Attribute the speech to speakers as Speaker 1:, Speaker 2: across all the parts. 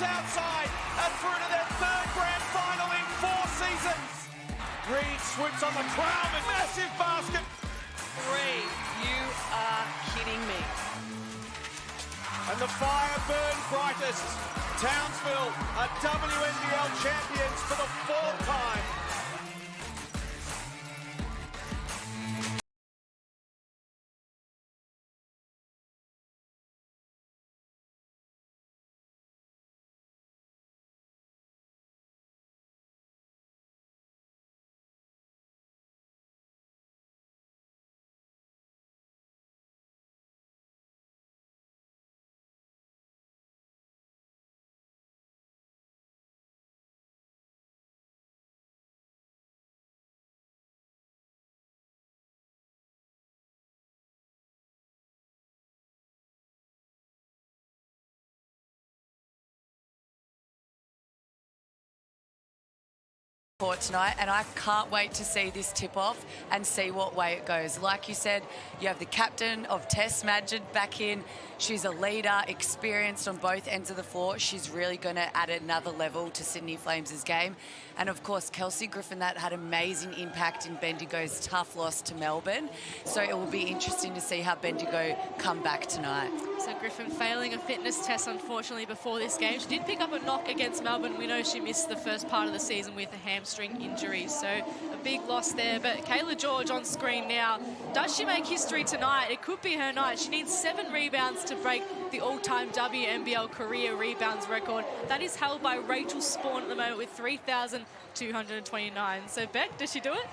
Speaker 1: outside and through to their third grand final in 4 seasons. Reed swoops on the crown with massive basket.
Speaker 2: 3. You are kidding me.
Speaker 1: And the fire burned brightest. Townsville are WNBL champions for the 4th time.
Speaker 3: Tonight, and I can't wait to see this tip-off and see what way it goes. Like you said, you have the captain of Tess Madgett back in. She's a leader, experienced on both ends of the floor. She's really going to add another level to Sydney Flames' game. And, of course, Kelsey Griffin, that had amazing impact in Bendigo's tough loss to Melbourne. So it will be interesting to see how Bendigo come back tonight.
Speaker 4: So Griffin failing a fitness test, unfortunately, before this game. She did pick up a knock against Melbourne. We know she missed the first part of the season with a hamstring injury. So a big loss there. But Kayla George on screen now. Does she make history tonight? It could be her night. She needs 7 rebounds to break the all-time WNBL career rebounds record. That is held by Rachel Spawn at the moment with 3,229. So Beck, does she do it?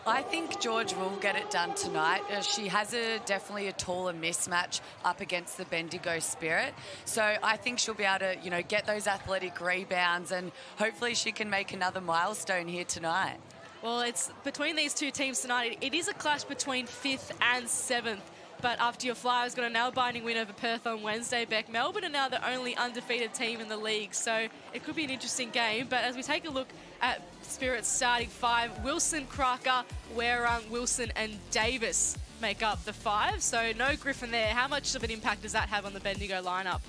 Speaker 3: I think George will get it done tonight. She has definitely a taller mismatch up against the Bendigo Spirit. So I think she'll be able to, get those athletic rebounds, and hopefully she can make another milestone here tonight.
Speaker 4: Well, it's between these two teams tonight. It is a clash between 5th and 7th. But after your Flyers got a nail-biting win over Perth on Wednesday, Beck, Melbourne are now the only undefeated team in the league. So it could be an interesting game. But as we take a look at Spirit's starting 5, Wilson, Crocker, Warung, Wilson and Davis make up the 5. So no Griffin there. How much of an impact does that have on the Bendigo lineup?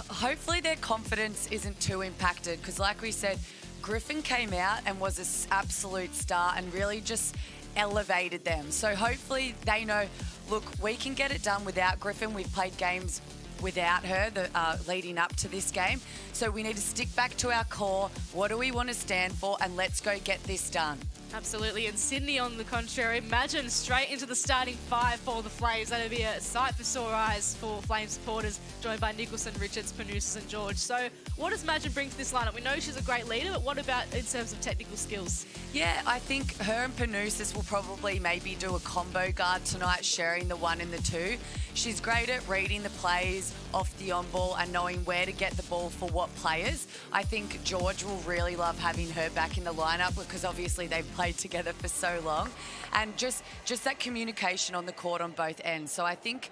Speaker 3: Hopefully their confidence isn't too impacted, because like we said, Griffin came out and was an absolute star and really just elevated them. So hopefully they know, look, we can get it done without Griffin. We've played games without her leading up to this game. So we need to stick back to our core. What do we want to stand for? And let's go get this done.
Speaker 4: Absolutely. And Sydney, on the contrary, imagine straight into the starting 5 for the Flames. That would be a sight for sore eyes for Flames supporters, joined by Nicholson, Richards, Panousis and George. So what does Madgett bring to this lineup? We know she's a great leader, but what about in terms of technical skills? Yeah,
Speaker 3: I think her and Panousis will probably maybe do a combo guard tonight, sharing the 1 and the 2. She's great at reading the plays off the on-ball and knowing where to get the ball for what players. I think George will really love having her back in the lineup, because obviously they've played together for so long, and just that communication on the court on both ends. So I think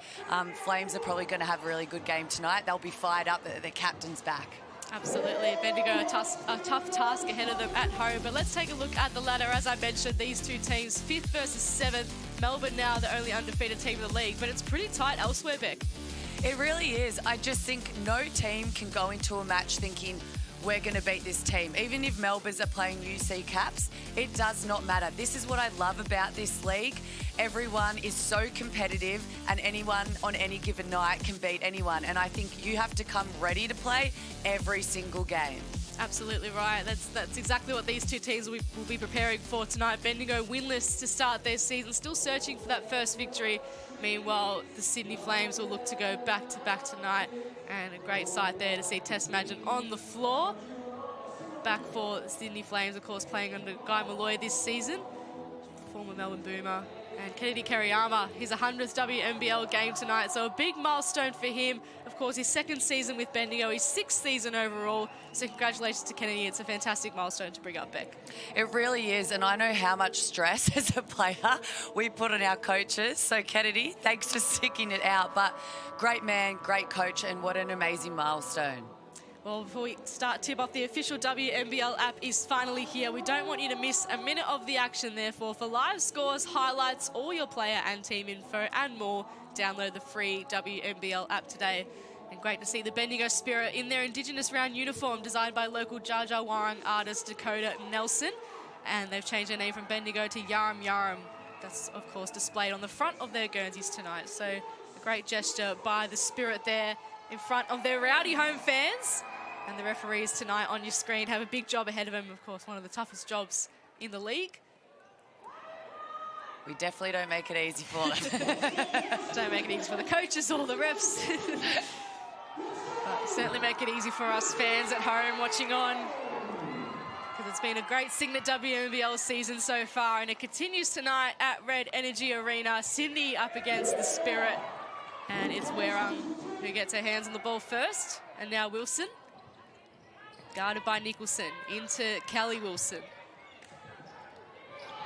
Speaker 3: Flames are probably going to have a really good game tonight. They'll be fired up that their captain's back.
Speaker 4: Absolutely. Bendigo, a tough task ahead of them at home. But let's take a look at the ladder. As I mentioned, these two teams, 5th versus 7th. Melbourne now the only undefeated team in the league, but it's pretty tight elsewhere, Beck.
Speaker 3: It really is. I just think no team can go into a match thinking, we're going to beat this team. Even if Melbourne's are playing UC Caps, it does not matter. This is what I love about this league. Everyone is so competitive, and anyone on any given night can beat anyone. And I think you have to come ready to play every single game.
Speaker 4: Absolutely right. That's exactly what these two teams will be preparing for tonight. Bendigo winless to start their season, still searching for that first victory. Meanwhile, the Sydney Flames will look to go back-to-back tonight. And a great sight there to see Tess Madgett on the floor. Back for the Sydney Flames, of course, playing under Guy Malloy this season. Former Melbourne Boomer. And Kennedy Kariyama, his 100th WNBL game tonight. So a big milestone for him. Of course, his 2nd season with Bendigo, his 6th season overall. So congratulations to Kennedy. It's a fantastic milestone to bring up, Beck.
Speaker 3: It really is. And I know how much stress as a player we put on our coaches. So Kennedy, thanks for sticking it out. But great man, great coach, and what an amazing milestone.
Speaker 4: Well, before we start tip-off, the official WNBL app is finally here. We don't want you to miss a minute of the action, therefore. For live scores, highlights, all your player and team info and more, download the free WNBL app today. And great to see the Bendigo Spirit in their Indigenous round uniform designed by local Jar Jar Warrung artist Dakota Nelson. And they've changed their name from Bendigo to Yarum Yarum. That's, of course, displayed on the front of their Guernseys tonight. So a great gesture by the Spirit there in front of their rowdy home fans. And the referees tonight on your screen have a big job ahead of them. Of course, one of the toughest jobs in the league.
Speaker 3: We definitely don't make it easy for them.
Speaker 4: Don't make it easy for the coaches or the refs. But certainly make it easy for us fans at home watching on. Because it's been a great Cygnett WNBL season so far, and it continues tonight at Red Energy Arena. Sydney up against the Spirit, and it's Werung who gets her hands on the ball first. And now Wilson, guarded by Nicholson, into Kelly Wilson.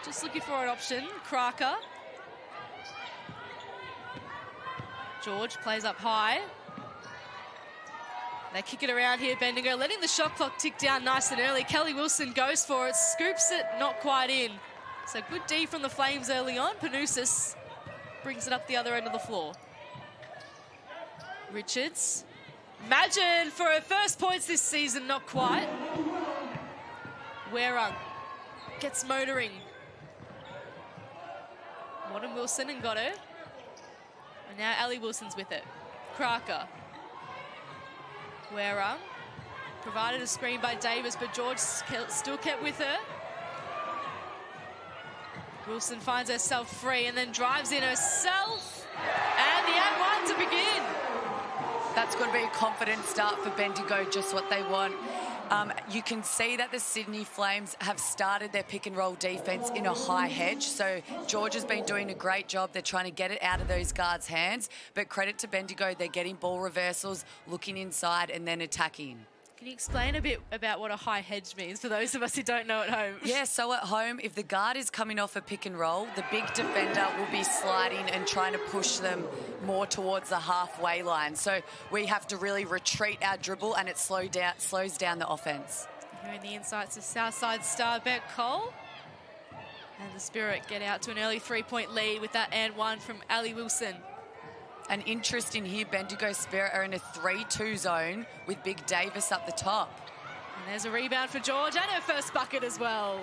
Speaker 4: Just looking for an option, Cracker. George plays up high. They kick it around here, Bendigo, letting the shot clock tick down nice and early. Kelly Wilson goes for it, scoops it, not quite in. So good D from the Flames early on. Panousis brings it up the other end of the floor. Richards. Imagine for her first points this season, not quite. Werung gets motoring. Modern Wilson and got her. And now Ali Wilson's with it. Cracker. Werung provided a screen by Davis, but George still kept with her. Wilson finds herself free and then drives in herself. And the and one to begin.
Speaker 3: That's going to be a confident start for Bendigo, just what they want. You can see that the Sydney Flames have started their pick and roll defense in a high hedge. So George has been doing a great job. They're trying to get it out of those guards' hands. But credit to Bendigo, they're getting ball reversals, looking inside and then attacking.
Speaker 4: Can you explain a bit about what a high hedge means for those of us who don't know at home?
Speaker 3: Yeah, so at home, if the guard is coming off a pick and roll, the big defender will be sliding and trying to push them more towards the halfway line. So we have to really retreat our dribble, and it slows down the offense.
Speaker 4: Here in the insights of Southside star Beck Cole. And the Spirit get out to an early three-point lead with that and one from Ali Wilson.
Speaker 3: An interest in here, Bendigo Spirit are in a 3-2 zone with Big Davis up the top.
Speaker 4: And there's a rebound for George and her first bucket as well.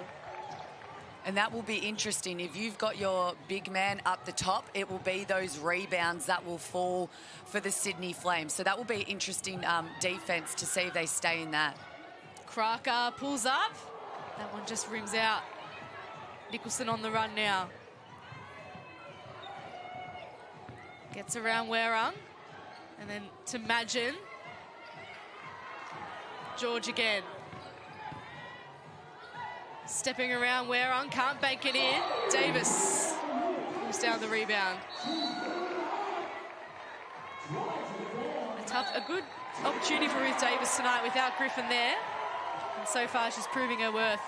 Speaker 3: And that will be interesting. If you've got your big man up the top, it will be those rebounds that will fall for the Sydney Flames. So that will be interesting defense to see if they stay in that.
Speaker 4: Cracker pulls up. That one just rims out. Nicholson on the run now. Gets around Werung. And then to Magin. George again. Stepping around Werung, can't bank it in. Davis pulls down the rebound. A good opportunity for Ruth Davis tonight without Griffin there. And so far she's proving her worth.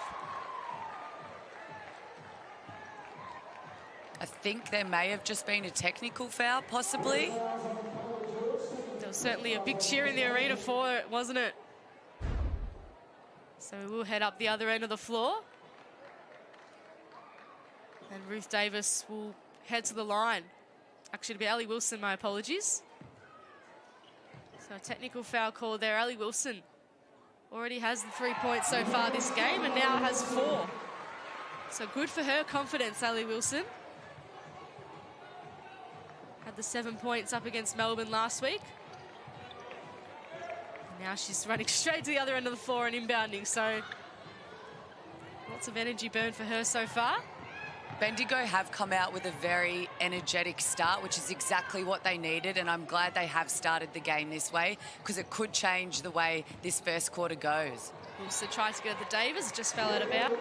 Speaker 3: I think there may have just been a technical foul, possibly.
Speaker 4: There was certainly a big cheer in the arena for it, wasn't it? So we'll head up the other end of the floor. And Ruth Davis will head to the line. Actually, it'll be Ali Wilson, my apologies. So a technical foul call there. Ali Wilson already has the 3 points so far this game and now has 4. So good for her confidence, Ali Wilson. Had the 7 points up against Melbourne last week. And now she's running straight to the other end of the floor and inbounding. So lots of energy burned for her so far.
Speaker 3: Bendigo have come out with a very energetic start, which is exactly what they needed, and I'm glad they have started the game this way because it could change the way this first quarter goes.
Speaker 4: Also tries to get at the Davis, just fell out of bounds.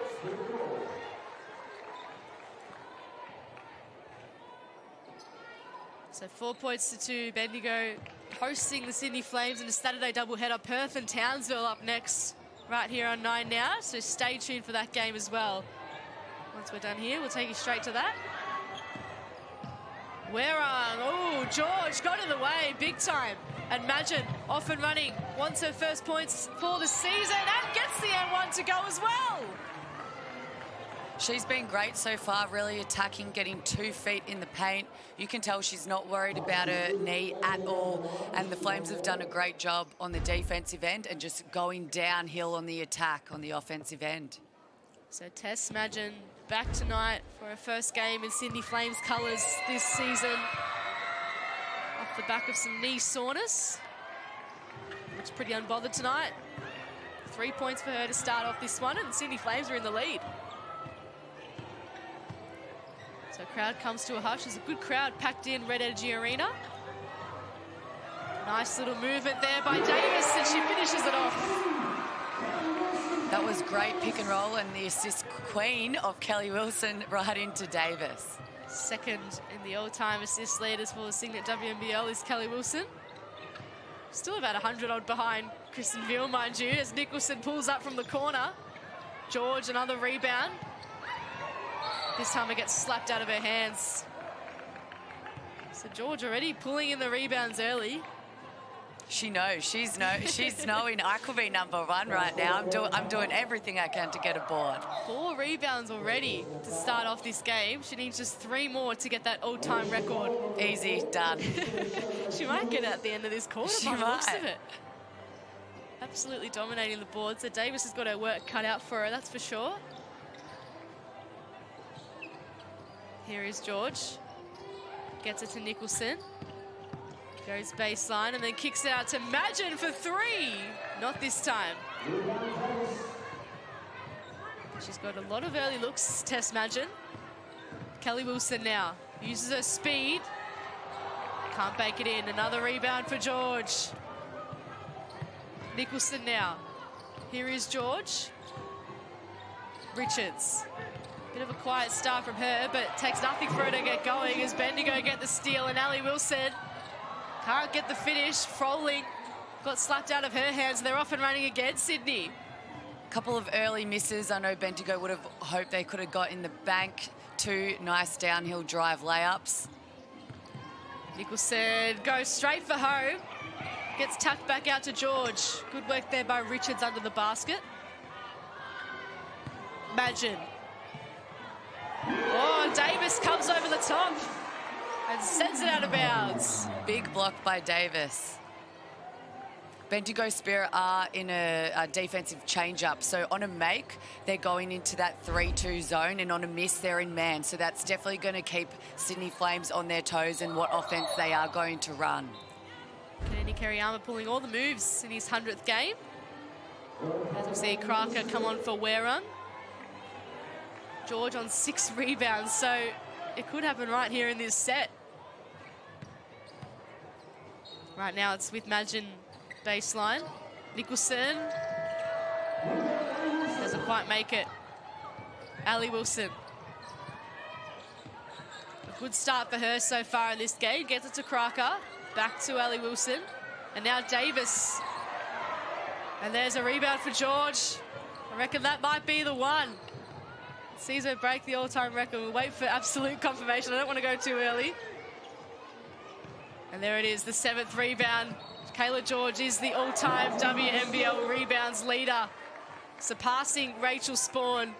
Speaker 4: So 4 points to 2. Bendigo hosting the Sydney Flames in a Saturday doubleheader. Perth and Townsville up next, right here on 9 Now. So stay tuned for that game as well. Once we're done here, we'll take you straight to that. Werung, oh, George got in the way big time. And Magin off and running, wants her first points for the season and gets the N1 to go as well.
Speaker 3: She's been great so far, really attacking, getting 2 feet in the paint. You can tell she's not worried about her knee at all. And the Flames have done a great job on the defensive end and just going downhill on the attack on the offensive end.
Speaker 4: So Tess Madgen back tonight for her first game in Sydney Flames colours this season. Off the back of some knee soreness. Looks pretty unbothered tonight. 3 points for her to start off this one, and Sydney Flames are in the lead. So crowd comes to a hush. There's a good crowd packed in Red Energy Arena. Nice little movement there by Davis, and she finishes it off.
Speaker 3: That was great pick and roll, and the assist queen of Kelly Wilson right into Davis.
Speaker 4: Second in the all-time assist leaders for the Cygnett WNBL is Kelly Wilson. Still about 100 odd behind Kristen Veal, mind you, as Nicholson pulls up from the corner. George, another rebound. This time it gets slapped out of her hands. So George already pulling in the rebounds early.
Speaker 3: She knows. She's knowing I could be number one right now. I'm doing everything I can to get a board. 4
Speaker 4: rebounds already to start off this game. She needs just 3 more to get that all-time record.
Speaker 3: Easy, done.
Speaker 4: She might get it at the end of this quarter
Speaker 3: She
Speaker 4: by the looks
Speaker 3: might.
Speaker 4: of it. Absolutely dominating the board. So Davis has got her work cut out for her, that's for sure. Here is George. Gets it to Nicholson. Goes baseline and then kicks it out to Madgen for 3. Not this time. She's got a lot of early looks, Tess Madgen. Kelly Wilson now uses her speed. Can't bake it in. Another rebound for George. Nicholson now. Here is George. Richards. Bit of a quiet start from her, but takes nothing for her to get going as Bendigo get the steal, and Ali Wilson can't get the finish. Froling got slapped out of her hands. They're off and running again, Sydney.
Speaker 3: Couple of early misses. I know Bendigo would have hoped they could have got in the bank. 2 nice downhill drive layups.
Speaker 4: Nicholson goes straight for home. Gets tucked back out to George. Good work there by Richards under the basket. Madgen. Oh, Davis comes over the top and sends it out of bounds.
Speaker 3: Big block by Davis. Bendigo Spirit are in a defensive change-up. So on a make, they're going into that 3-2 zone, and on a miss, they're in man. So that's definitely going to keep Sydney Flames on their toes and what offense they are going to run.
Speaker 4: Kennedy Kariyama pulling all the moves in his 100th game. As we see Crocker come on for wear run. George on 6 rebounds, so it could happen right here in this set. Right now it's with Madgen baseline. Nicholson doesn't quite make it. Ali Wilson. A good start for her so far in this game. Gets it to Crocker. Back to Ali Wilson. And now Davis. And there's a rebound for George. I reckon that might be the one. Sees her break the all-time record. We'll wait for absolute confirmation. I don't want to go too early. And there it is, the 7th rebound. Kayla George is the all-time WNBL rebounds leader, surpassing Rachel Spawn.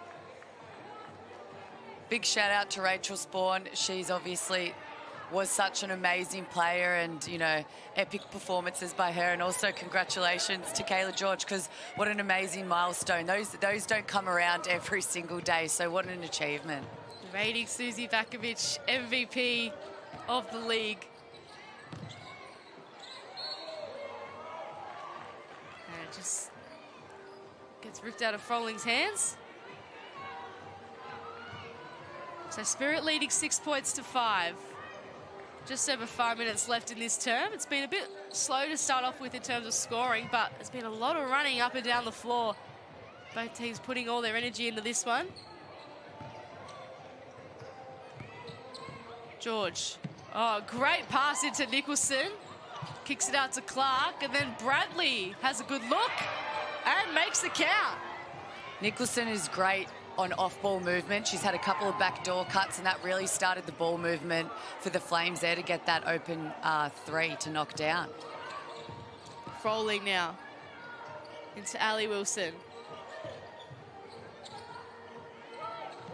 Speaker 3: Big shout out to Rachel Spawn. She's obviously was such an amazing player, and, you know, epic performances by her. And also congratulations to Kayla George, because what an amazing milestone. Those don't come around every single day, so what an achievement.
Speaker 4: Rating Susie Vakovic, MVP of the league. And it just gets ripped out of Froling's hands. So Spirit leading 6 points to 5. Just over 5 minutes left in this term. It's been a bit slow to start off with in terms of scoring, but there's been a lot of running up and down the floor. Both teams putting all their energy into this one. George. Oh, great pass into Nicholson. Kicks it out to Clark, and then Bradley has a good look and makes the count.
Speaker 3: Nicholson is great on off-ball movement. She's had a couple of backdoor cuts, and that really started the ball movement for the Flames there to get that open 3 to knock down.
Speaker 4: Froling now into Ali Wilson.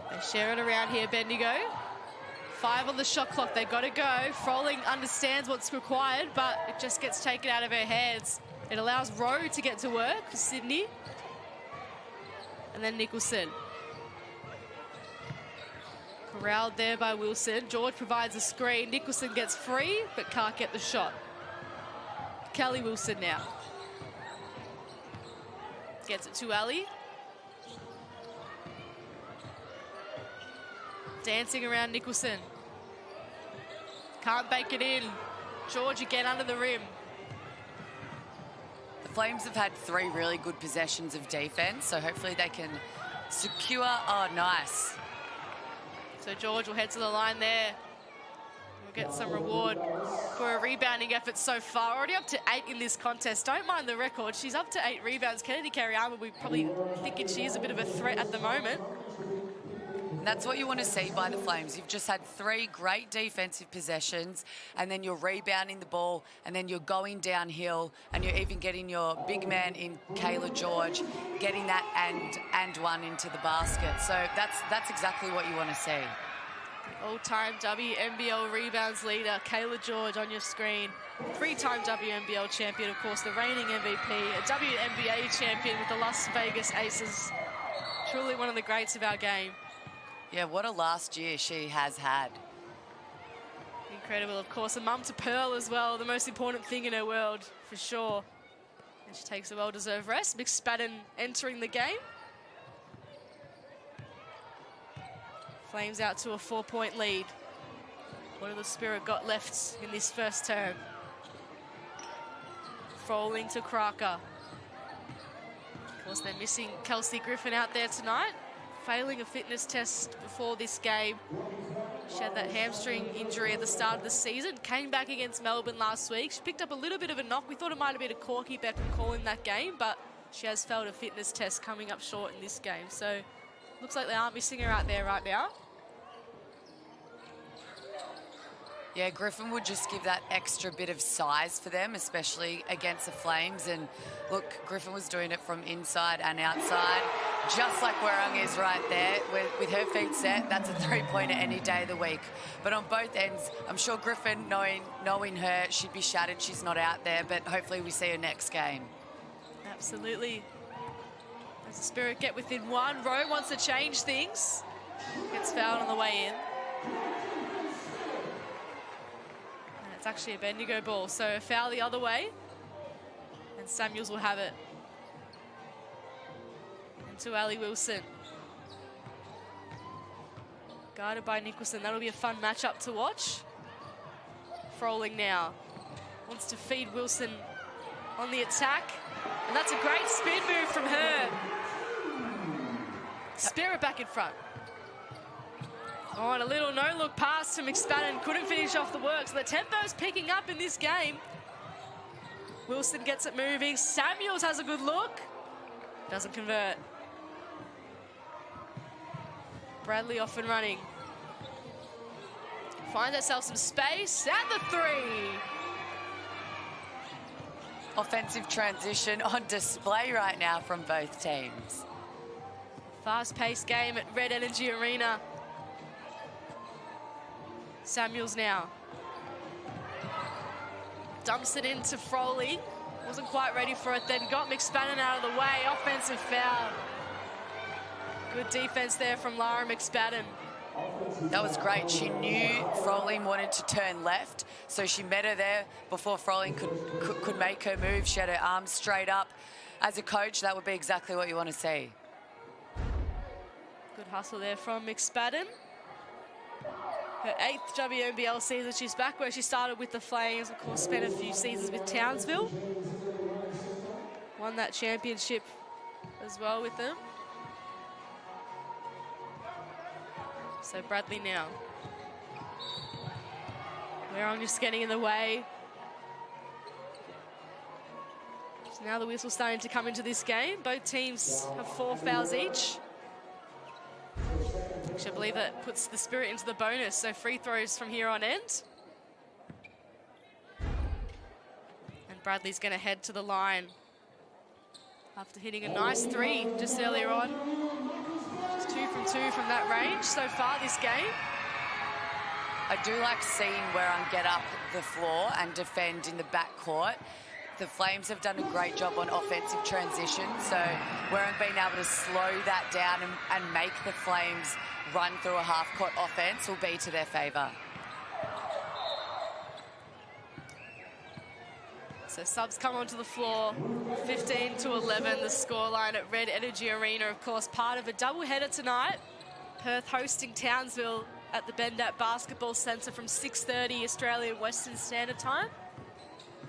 Speaker 4: They They share it around here, Bendigo. 5 on the shot clock, they've got to go. Froling understands what's required, but it just gets taken out of her hands. It allows Rowe to get to work for Sydney. And then Nicholson. Corralled there by Wilson. George provides a screen. Nicholson gets free, but can't get the shot. Kelly Wilson now. Gets it to Ali. Dancing around Nicholson. Can't bake it in. George again under the rim.
Speaker 3: The Flames have had 3 really good possessions of defense, so hopefully they can secure. Oh, nice.
Speaker 4: So George will head to the line there. We'll get some reward for a rebounding effort so far. Already up to 8 in this contest. Don't mind the record. She's up to 8 rebounds. Kennedy Carriama, we're probably thinking she is a bit of a threat at the moment.
Speaker 3: And that's what you want to see by the Flames. You've just had 3 great defensive possessions, and then you're rebounding the ball, and then you're going downhill, and you're even getting your big man in Kayla George, getting that and one into the basket. So that's exactly what you want to see.
Speaker 4: All-time WNBL rebounds leader, Kayla George on your screen. 3-time WNBL champion, of course, the reigning MVP, a WNBA champion with the Las Vegas Aces. Truly one of the greats of our game.
Speaker 3: Yeah, what a last year she has had.
Speaker 4: Incredible, of course. A mum to Pearl as well, the most important thing in her world, for sure. And she takes a well-deserved rest. McSpadden entering the game. Flames out to a 4-point lead. What have the Spirit got left in this first term? Froling to Crocker. Of course, they're missing Kelsey Griffin out there tonight. Failing a fitness test before this game. She had that hamstring injury at the start of the season. Came back against Melbourne last week. She picked up a little bit of a knock. We thought it might have been a corky Beckham call in that game, but she has failed a fitness test coming up short in this game. So looks like they aren't missing her out there right now.
Speaker 3: Yeah, Griffin would just give that extra bit of size for them, especially against the Flames. And look, Griffin was doing it from inside and outside, just like Warung is right there. With her feet set, that's a 3-pointer any day of the week. But on both ends, I'm sure Griffin, knowing her, she'd be shattered. She's not out there, but hopefully we see her next game.
Speaker 4: Absolutely. As the Spirit get within 1, Rowe wants to change things. Gets fouled on the way in. It's actually a Bendigo ball, so a foul the other way. And Samuels will have it. And to Ali Wilson. Guarded by Nicholson. That'll be a fun matchup to watch. Froling now. Wants to feed Wilson on the attack. And that's a great spin move from her. Spirit back in front. Oh, and a little no-look pass to McSpadden. Couldn't finish off the work. So the tempo's picking up in this game. Wilson gets it moving. Samuels has a good look. Doesn't convert. Bradley off and running. Finds herself some space. And the 3.
Speaker 3: Offensive transition on display right now from both teams.
Speaker 4: Fast-paced game at Red Energy Arena. Samuels now. Dumps it into Froley. Wasn't quite ready for it then. Got McSpadden out of the way. Offensive foul. Good defense there from Lara McSpadden.
Speaker 3: That was great. She knew Froling wanted to turn left, so she met her there before Froling could make her move. She had her arms straight up. As a coach, that would be exactly what you want to see.
Speaker 4: Good hustle there from McSpadden. Her 8th WNBL season. She's back where she started with the Flames. Of course, spent a few seasons with Townsville. Won that championship as well with them. So Bradley now. Warung just getting in the way. So now the whistle's starting to come into this game. Both teams have 4 fouls each. Actually, I believe that puts the Spirit into the bonus, so free throws from here on end. And Bradley's going to head to the line after hitting a nice 3 just earlier on. Just 2 from 2 from that range so far this game.
Speaker 3: I do like seeing Werrung get up the floor and defend in the backcourt. The Flames have done a great job on offensive transition, so Werrung being able to slow that down and make the Flames run through a half-court offense will be to their favour.
Speaker 4: So subs come onto the floor, 15-11, the scoreline at Red Energy Arena. Of course, part of a doubleheader tonight. Perth hosting Townsville at the Bendigo Basketball Centre from 6:30 Australian Western Standard Time.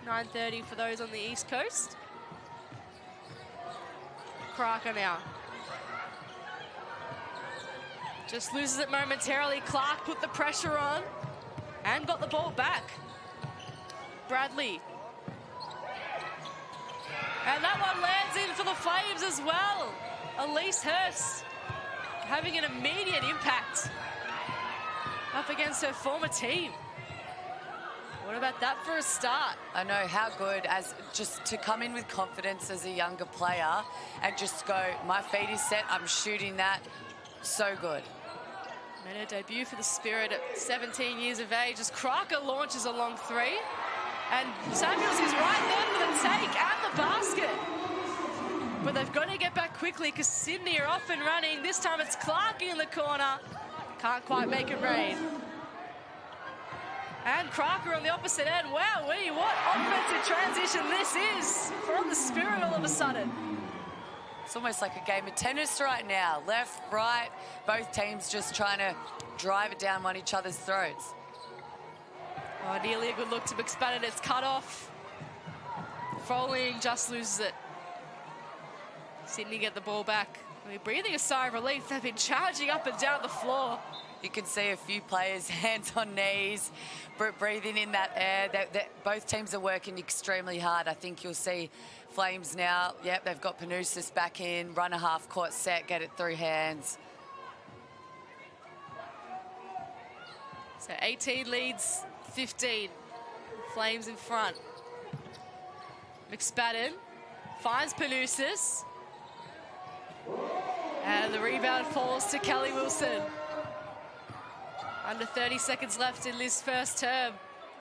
Speaker 4: 9:30 for those on the East Coast. Clark now. Just loses it momentarily. Clark put the pressure on and got the ball back. Bradley. And that one lands in for the Flames as well. Elise Hurst having an immediate impact up against her former team. What about that for a start?
Speaker 3: I know, how good, as just to come in with confidence as a younger player and just go, my feet is set, I'm shooting that. So good.
Speaker 4: Made her debut for the Spirit at 17 years of age as Crocker launches a long 3. And Samuels is right there for the take and the basket. But they've got to get back quickly because Sydney are off and running. This time it's Clark in the corner. Can't quite make it rain. And Crocker on the opposite end. Wow, what offensive transition this is from the Spirit all of a sudden.
Speaker 3: It's almost like a game of tennis right now. Left, right, both teams just trying to drive it down on each other's throats.
Speaker 4: Oh, nearly a good look to McSpadden. It's cut off. Froling just loses it. Sydney get the ball back. I mean, breathing a sigh of relief. They've been charging up and down the floor.
Speaker 3: You can see a few players hands on knees, breathing in that air. Both teams are working extremely hard. I think you'll see Flames now. Yep, they've got Panousis back in, run a half-court set, get it through hands.
Speaker 4: So 18 leads 15. Flames in front. McSpadden finds Panousis. And the rebound falls to Kelly Wilson. Under 30 seconds left in this first term.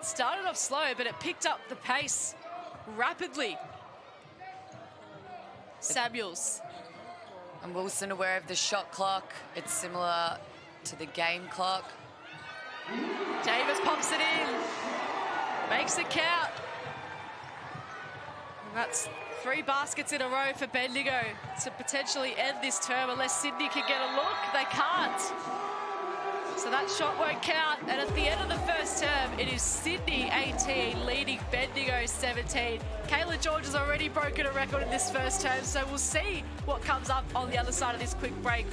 Speaker 4: Started off slow, but it picked up the pace rapidly. Samuels.
Speaker 3: And Wilson aware of the shot clock. It's similar to the game clock.
Speaker 4: Davis pops it in. Makes it count. And that's 3 baskets in a row for Bendigo to potentially end this term unless Sydney can get a look. They can't. So that shot won't count. And at the end of the first term, it is Sydney 18 leading Bendigo 17. Kayla George has already broken a record in this first term, so we'll see what comes up on the other side of this quick break.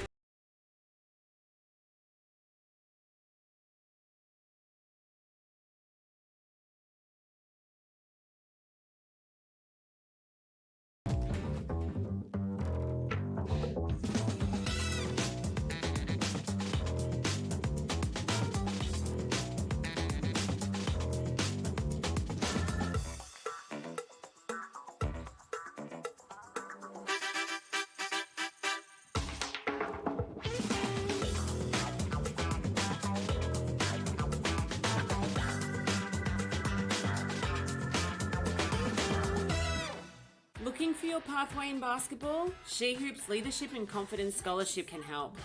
Speaker 5: Looking for your pathway in basketball? She Hoops Leadership and Confidence Scholarship can help.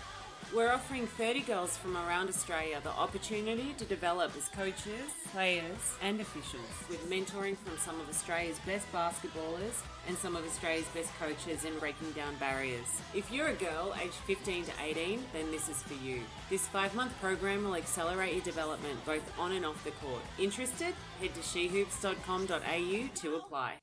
Speaker 5: We're offering 30 girls from around Australia the opportunity to develop as coaches, players and officials, with mentoring from some of Australia's best basketballers and some of Australia's best coaches in breaking down barriers. If you're a girl aged 15 to 18, then this is for you. This 5-month program will accelerate your development both on and off the court. Interested? Head to shehoops.com.au to apply.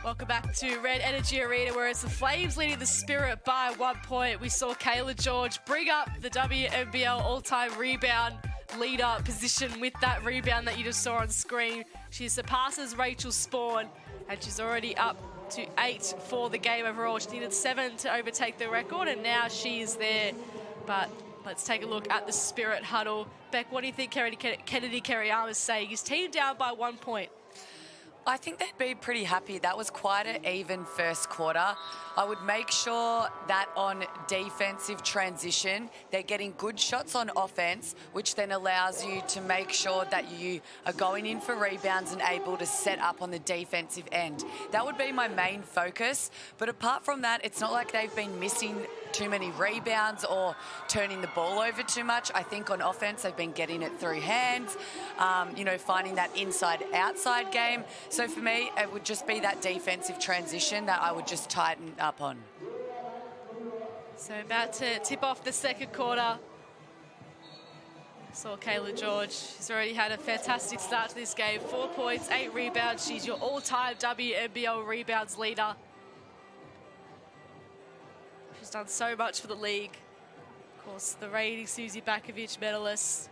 Speaker 4: Welcome back to Red Energy Arena, where it's the Flames leading the Spirit by 1 point. We saw Kayla George bring up the WNBL all-time rebound leader position with that rebound that you just saw on screen. She surpasses Rachel Spawn, and she's already up to 8 for the game overall. She needed 7 to overtake the record, and now she is there. But let's take a look at the Spirit huddle. Beck, what do you think Kennedy Kerryama is saying? His team down by 1 point.
Speaker 3: I think they'd be pretty happy. That was quite an even first quarter. I would make sure that on defensive transition, they're getting good shots on offense, which then allows you to make sure that you are going in for rebounds and able to set up on the defensive end. That would be my main focus. But apart from that, it's not like they've been missing too many rebounds or turning the ball over too much. I think on offense, they've been getting it through hands, you know, finding that inside-outside game. So for me, it would just be that defensive transition that I would just tighten up on.
Speaker 4: So about to tip off the second quarter. Saw Kayla George. She's already had a fantastic start to this game. 4 points, 8 rebounds. She's your all-time WNBL rebounds leader. She's done so much for the league. Of course, the reigning Susie Bakovic medalist.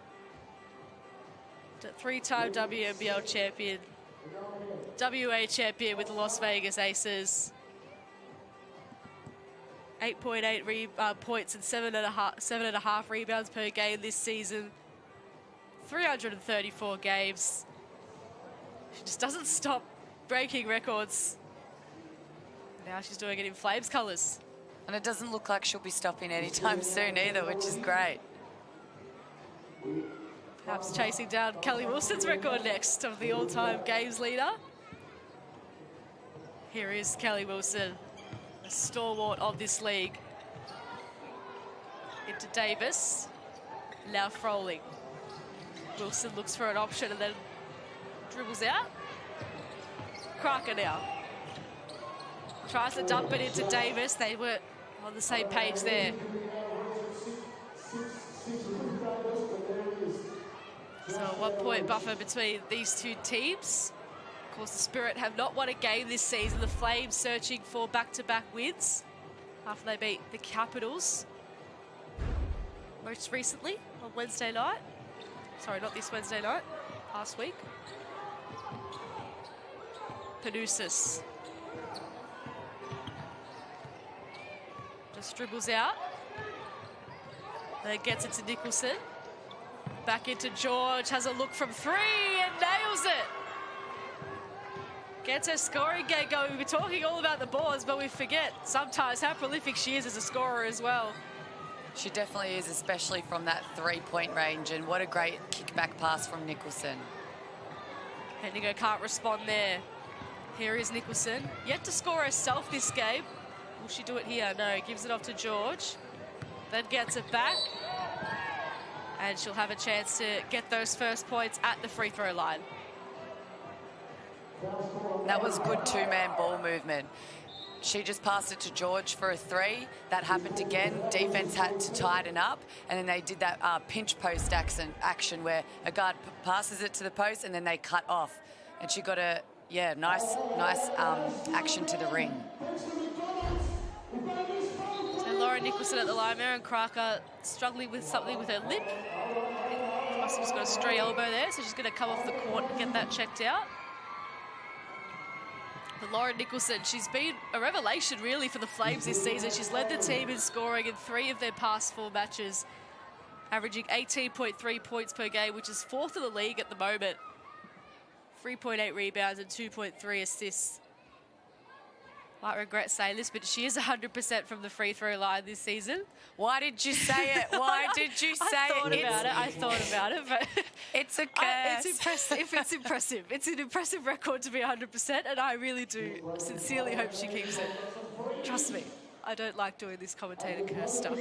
Speaker 4: 3-time WNBL champion. WA champion with the Las Vegas Aces. 8.8 points and 7.5 rebounds per game this season. 334 games. She just doesn't stop breaking records. Now she's doing it in Flames colours.
Speaker 3: And it doesn't look like she'll be stopping anytime soon either, which is great.
Speaker 4: Perhaps chasing down Kelly Wilson's record next of the all-time games leader. Here is Kelly Wilson, a stalwart of this league. Into Davis, now Froling. Wilson looks for an option and then dribbles out. Crocker now. Tries to dump it into Davis. They were on the same page there. So a 1 point buffer between these two teams. Of course, the Spirit have not won a game this season. The Flames searching for back-to-back wins after they beat the Capitals most recently on Wednesday night. Sorry, not this Wednesday night, last week. Panousis. Just dribbles out. Then gets it to Nicholson. Back into George, has a look from 3 and nails it. Gets her scoring game going. We're talking all about the boards, but we forget sometimes how prolific she is as a scorer as well.
Speaker 3: She definitely is, especially from that 3-point range, and what a great kickback pass from Nicholson.
Speaker 4: Bendigo can't respond there. Here is Nicholson, yet to score herself this game. Will she do it here? No, gives it off to George. Then gets it back. And she'll have a chance to get those first points at the free throw line.
Speaker 3: That was good two-man ball movement. She just passed it to George for a 3. That happened again. Defense had to tighten up, and then they did that pinch post action where a guard passes it to the post and then they cut off. And she got a, yeah, nice action to the ring.
Speaker 4: Lauren Nicholson at the line. Aaron Crocker struggling with something with her lip. She's got a stray elbow there, so she's going to come off the court and get that checked out. But Lauren Nicholson, she's been a revelation really for the Flames this season. She's led the team in scoring in 3 of their past 4 matches, averaging 18.3 points per game, which is 4th in the league at the moment. 3.8 rebounds and 2.3 assists. Might regret saying this, but she is 100% from the free throw line this season.
Speaker 3: Why did you say it? Why did you say it?
Speaker 4: I thought about it, but
Speaker 3: it's a curse.
Speaker 4: It's impressive. It's impressive. It's an impressive record to be 100%, and I really do sincerely hope she keeps it. Trust me, I don't like doing this commentator curse stuff.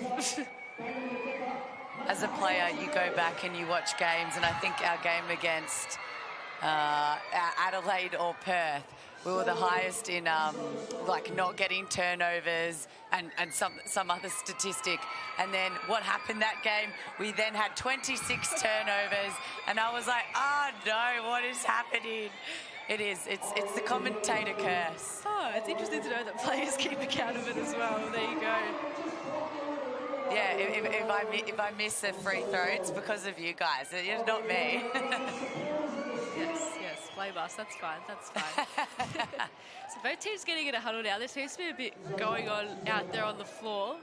Speaker 3: As a player, you go back and you watch games, and I think our game against Adelaide or Perth, we were the highest in like not getting turnovers and some other statistic. And then what happened that game? We then had 26 turnovers, and I was like, oh no, what is happening? It is. It's the commentator curse.
Speaker 4: Oh, it's interesting to know that players keep account of it as well. There you go.
Speaker 3: Yeah, if I miss a free throw, it's because of you guys. It's not me.
Speaker 4: Yes, blame us. That's fine. So both teams getting in a huddle now. There seems to be a bit going on out there on the floor.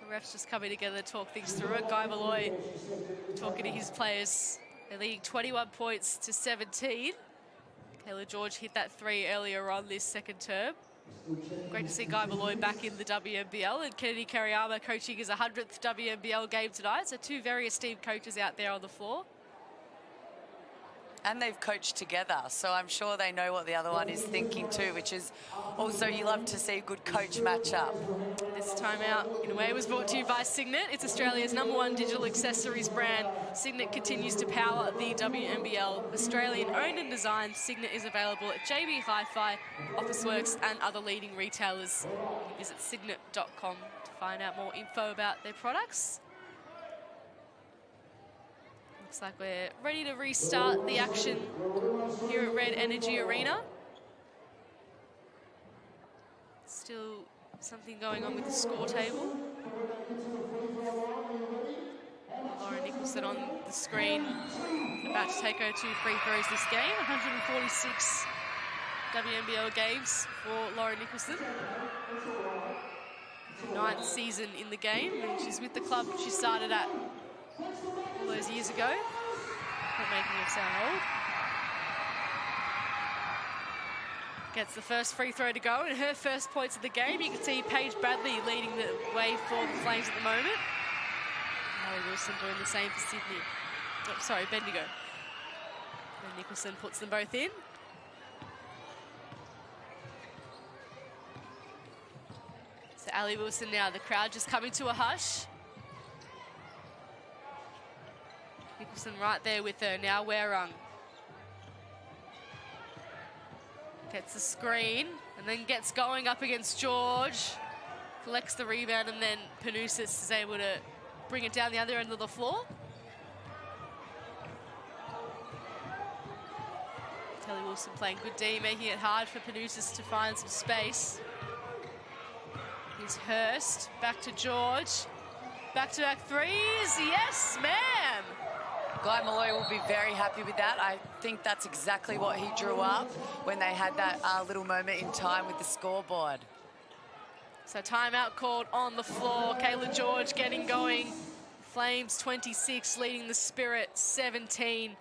Speaker 4: The refs just coming together to talk things through it. Guy Malloy talking to his players. They're leading 21 points to 17. Kayla George hit that 3 earlier on this second term. Great to see Guy Malloy back in the WNBL, and Kennedy Kariyama coaching his 100th WNBL game tonight. So 2 very esteemed coaches out there on the floor.
Speaker 3: And they've coached together, so I'm sure they know what the other one is thinking too, which is also you love to see a good coach matchup.
Speaker 4: This timeout, in a way, was brought to you by Cygnett. It's Australia's #1 digital accessories brand. Cygnett continues to power the WNBL. Australian owned and designed, Cygnett is available at JB Hi-Fi, Officeworks, and other leading retailers. Visit cygnett.com to find out more info about their products. Looks like we're ready to restart the action here at Red Energy Arena. Still something going on with the score table. Lauren Nicholson on the screen, about to take her 2 free throws this game. 146 WNBL games for Lauren Nicholson. 9th season in the game, and she's with the club she started at all those years ago. Not making her sound old. Gets the first free throw to go, and her first points of the game. You can see Paige Bradley leading the way for the Flames at the moment. Harry Wilson doing the same for Sydney. Oh, sorry, Bendigo. And Nicholson puts them both in. So Ali Wilson now, the crowd just coming to a hush. Nicholson right there with her, now Warung. Gets the screen, and then gets going up against George. Collects the rebound, and then Panousis is able to bring it down the other end of the floor. Kelly Wilson playing good D, making it hard for Panousis to find some space. Here's Hurst, back to George. Back-to-back threes, yes, ma'am!
Speaker 3: Guy Malloy will be very happy with that. I think that's exactly what he drew up when they had that little moment in time with the scoreboard.
Speaker 4: So timeout called on the floor. Kayla George getting going. Flames 26, leading the Spirit 17.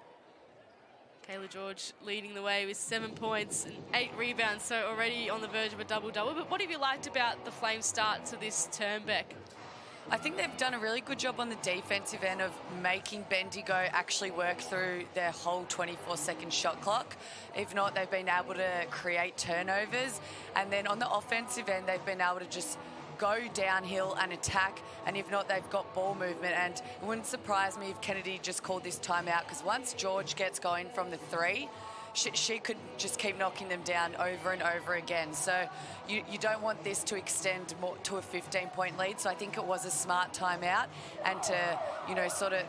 Speaker 4: Kayla George leading the way with 7 points and 8 rebounds, so already on the verge of a double-double. But what have you liked about the Flames' start to this term, Beck?
Speaker 3: I think they've done a really good job on the defensive end of making Bendigo actually work through their whole 24-second shot clock. If not, they've been able to create turnovers. And then on the offensive end, they've been able to just go downhill and attack. And if not, they've got ball movement. And it wouldn't surprise me if Kennedy just called this timeout, because once George gets going from the 3, she could just keep knocking them down over and over again. So you don't want this to extend more to a 15-point lead. So I think it was a smart timeout, and to, you know, sort of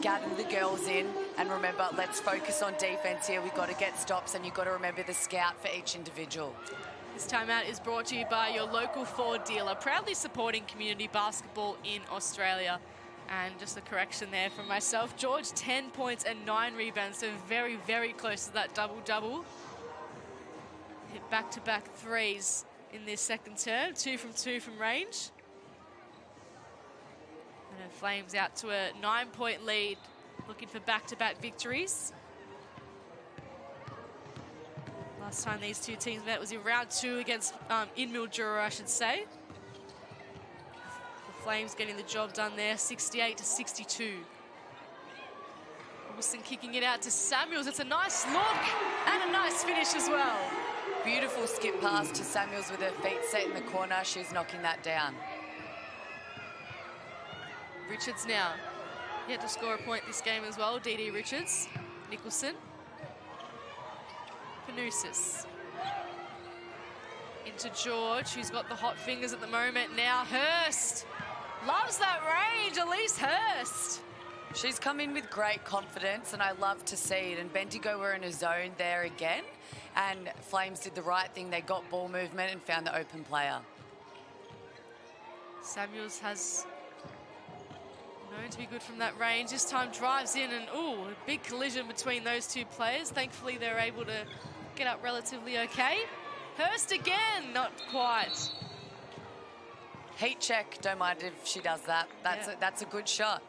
Speaker 3: gather the girls in and remember, let's focus on defense here. We've got to get stops, and you've got to remember the scout for each individual.
Speaker 4: This timeout is brought to you by your local Ford dealer, proudly supporting community basketball in Australia. And just a correction there from myself. George, 10 points and 9 rebounds, so very, very close to that double-double. Hit back-to-back threes in this second term, 2 from 2 from range. And it Flames out to a 9-point lead, looking for back-to-back victories. Last time these two teams met was in round 2 against in Mildura, I should say. Flames getting the job done there, 68-62. Wilson kicking it out to Samuels. It's a nice look and a nice finish as well.
Speaker 3: Beautiful skip pass to Samuels with her feet set in the corner. She's knocking that down.
Speaker 4: Richards now. He had to score a point this game as well. Dee Richards. Nicholson. Panousis. Into George, who's got the hot fingers at the moment. Now Hurst. Loves that range, Elise Hurst.
Speaker 3: She's come in with great confidence, and I love to see it. And Bendigo were in a zone there again, and Flames did the right thing. They got ball movement and found the open player.
Speaker 4: Samuels has known to be good from that range. This time drives in, and ooh, a big collision between those two players. Thankfully, they're able to get up relatively okay. Hurst again, not quite.
Speaker 3: Heat check, don't mind if she does that. That's a good shot.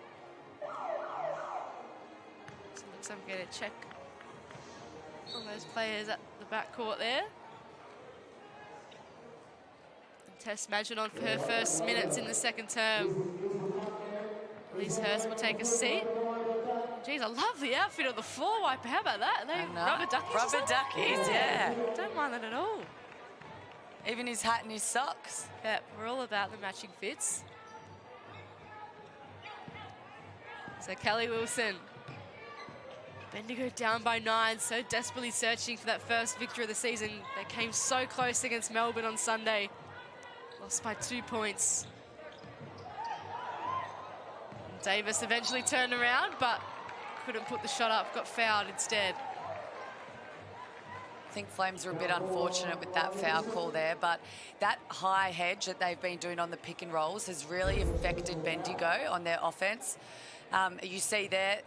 Speaker 4: So looks like I'm going to check from those players at the backcourt there. And Tess Maginot for her first minutes in the second term. Elise Hurst will take a seat. Geez, I love the outfit on the floor wiper. How about that? Are they rubber duckies?
Speaker 3: Rubber duckies, yeah.
Speaker 4: Don't mind that at all.
Speaker 3: Even his hat and his socks.
Speaker 4: Yeah, we're all about the matching fits. So Kelly Wilson. Bendigo down by 9, so desperately searching for that first victory of the season. They came so close against Melbourne on Sunday. Lost by 2 points. Davis eventually turned around, but couldn't put the shot up, got fouled instead.
Speaker 3: I think Flames are a bit unfortunate with that foul call there, but that high hedge that they've been doing on the pick and rolls has really affected Bendigo on their offense. You see there,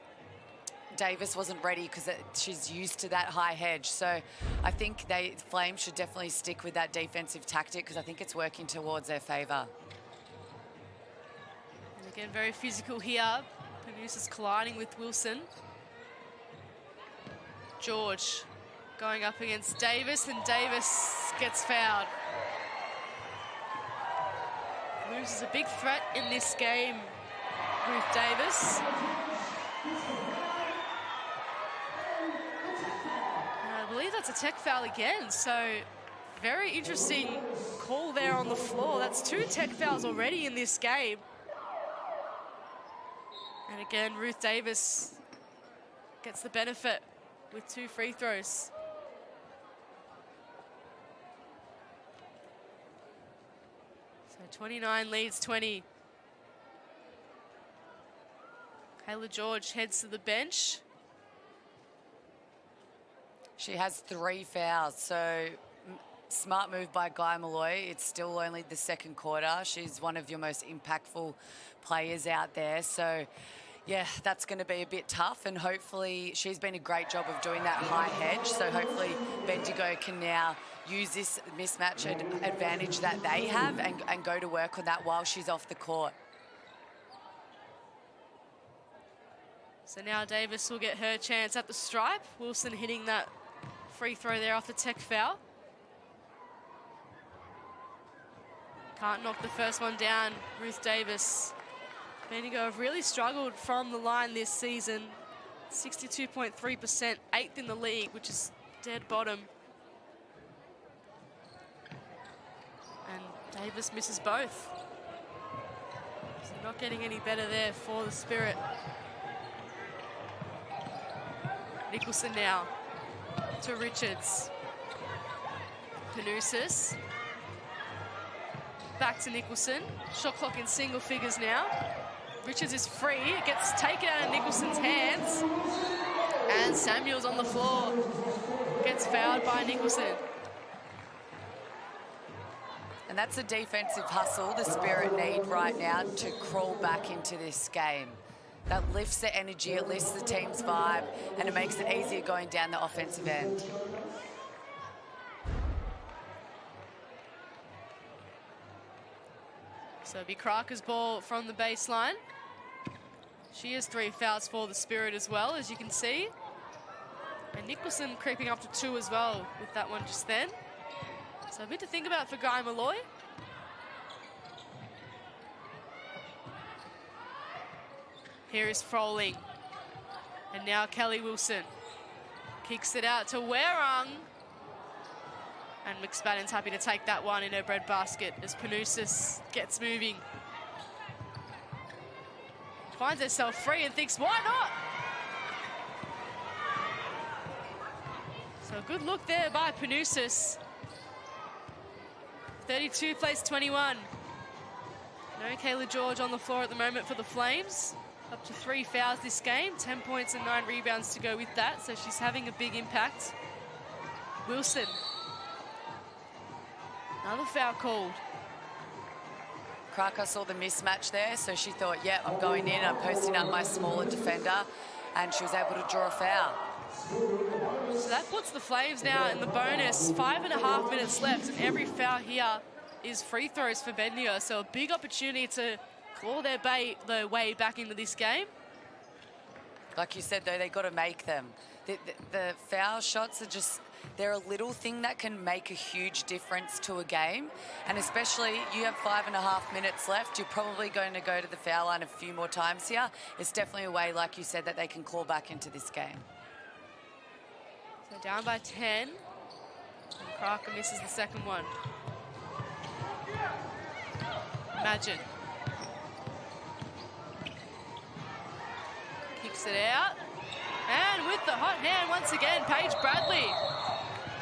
Speaker 3: Davis wasn't ready because she's used to that high hedge. So I think Flames should definitely stick with that defensive tactic because I think it's working towards their favour.
Speaker 4: And again, very physical here. Panusis colliding with Wilson. George going up against Davis, and Davis gets fouled. Loses a big threat in this game, Ruth Davis. And I believe that's a tech foul again, so very interesting call there on the floor. That's 2 tech fouls already in this game. And again, Ruth Davis gets the benefit with 2 free throws. So 29 leads 20. Kayla George heads to the bench.
Speaker 3: She has 3 fouls, so smart move by Guy Malloy. It's still only the second quarter. She's one of your most impactful players out there. So, yeah, that's going to be a bit tough, and hopefully she's been a great job of doing that high hedge. So hopefully Bendigo can now use this mismatch advantage that they have and go to work on that while she's off the court.
Speaker 4: So now Davis will get her chance at the stripe. Wilson hitting that free throw there off the tech foul. Can't knock the first one down, Ruth Davis. Bendigo have really struggled from the line this season. 62.3%, 8th in the league, which is dead bottom. And Davis misses both. So not getting any better there for the Spirit. Nicholson now to Richards. Panusis. Back to Nicholson. Shot clock in single figures now. Richards is free. It gets taken out of Nicholson's hands. And Samuels on the floor. Gets fouled by Nicholson.
Speaker 3: And that's a defensive hustle the Spirit need right now to crawl back into this game. That lifts the energy, it lifts the team's vibe, and it makes it easier going down the offensive end.
Speaker 4: So it'll be Cracker's ball from the baseline. She has 3 fouls for the Spirit as well, as you can see. And Nicholson creeping up to 2 as well with that one just then. So a bit to think about for Guy Malloy. Here is Froling. And now Kelly Wilson. Kicks it out to Werung. And McSpadden's happy to take that one in her bread basket as Panusis gets moving. Finds herself free and thinks, why not? So a good look there by Panusis. 32 plays 21. No Kayla George on the floor at the moment for the Flames. Up to 3 fouls this game, 10 points and 9 rebounds to go with that, so she's having a big impact. Wilson. Another foul called.
Speaker 3: Cracker saw the mismatch there, so she thought, yeah, I'm going in, I'm posting up my smaller defender, and she was able to draw a foul.
Speaker 4: So that puts the Flames now in the bonus. 5.5 minutes left, and every foul here is free throws for Bendigo, so a big opportunity to claw their way back into this game.
Speaker 3: Like you said, though, they've got to make them. The foul shots are just, they're a little thing that can make a huge difference to a game. And especially, you have 5.5 minutes left. You're probably going to go to the foul line a few more times here. It's definitely a way, like you said, that they can claw back into this game.
Speaker 4: So down by 10. And Crocker misses the second one. Imagine. Kicks it out. And with the hot hand once again, Paige Bradley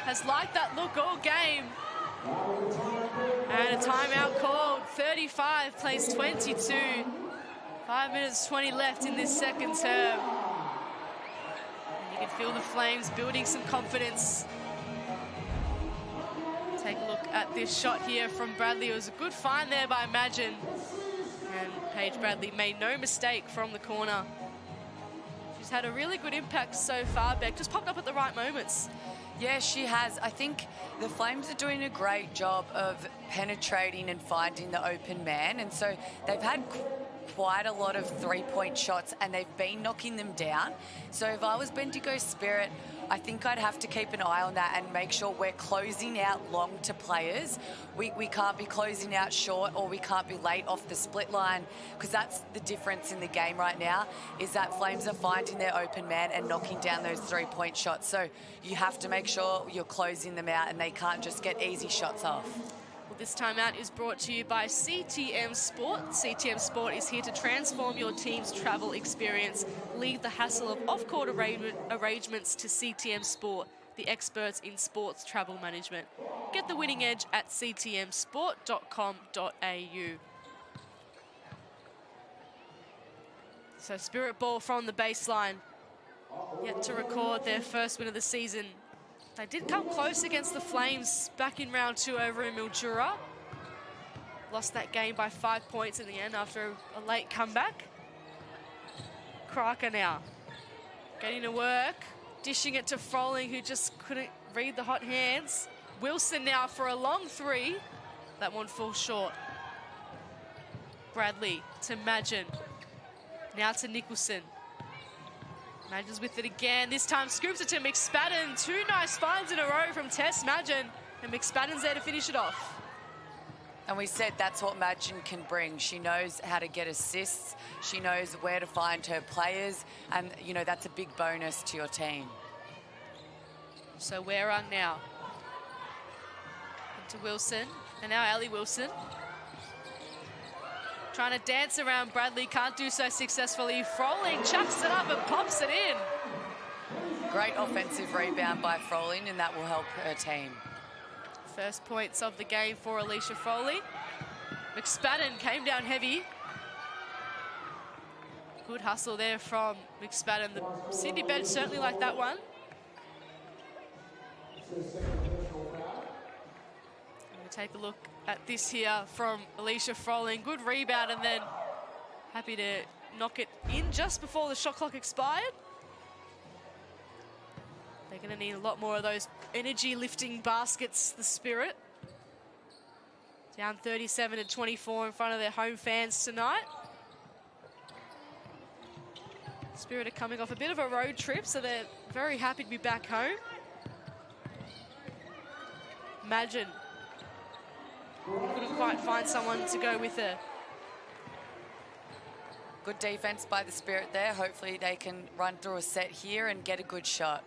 Speaker 4: has liked that look all game. And a timeout called. 35 plays 22. 5 minutes 20 left in this second term. And you can feel the Flames building some confidence. Take a look at this shot here from Bradley. It was a good find there by Imagine. And Paige Bradley made no mistake from the corner. She's had a really good impact so far, Beck. Just popped up at the right moments.
Speaker 3: Yeah, she has. I think the Flames are doing a great job of penetrating and finding the open man. And so they've had quite a lot of three-point shots and they've been knocking them down. So if I was Bendigo Spirit, I think I'd have to keep an eye on that and make sure we're closing out long to players. We can't be closing out short, or we can't be late off the split line, because that's the difference in the game right now, is that Flames are finding their open man and knocking down those three-point shots. So you have to make sure you're closing them out and they can't just get easy shots off.
Speaker 4: Well, this timeout is brought to you by CTM Sport. CTM Sport is here to transform your team's travel experience. Leave the hassle of off-court arrangements to CTM Sport, the experts in sports travel management. Get the winning edge at ctmsport.com.au. So Spirit ball from the baseline. Yet to record their first win of the season. They did come close against the Flames back in round 2 over in Mildura. Lost that game by 5 points in the end after a late comeback. Crocker now getting to work, dishing it to Froling, who just couldn't read the hot hands. Wilson now for a long three. That one falls short. Bradley to Magin. Now to Nicholson. Magin's with it again. This time scoops it to McSpadden. 2 nice finds in a row from Tess Magin. And McSpadden's there to finish it off.
Speaker 3: And we said that's what Magin can bring. She knows how to get assists. She knows where to find her players. And, you know, that's a big bonus to your team.
Speaker 4: So we're on now. Into Wilson. And now Ellie Wilson. Trying to dance around Bradley, can't do so successfully. Froling chucks it up and pops it in.
Speaker 3: Great offensive rebound by Froling, and that will help her team.
Speaker 4: First points of the game for Alicia Froling. McSpadden came down heavy. Good hustle there from McSpadden. The Sydney bench certainly like that one. We'll take a look at this here from Alicia Froling. Good rebound and then happy to knock it in just before the shot clock expired. They're going to need a lot more of those energy lifting baskets, the Spirit. Down 37-24 in front of their home fans tonight. Spirit are coming off a bit of a road trip, so they're very happy to be back home. Magin couldn't quite find someone to go with her.
Speaker 3: Good defense by the Spirit there. Hopefully they can run through a set here and get a good shot.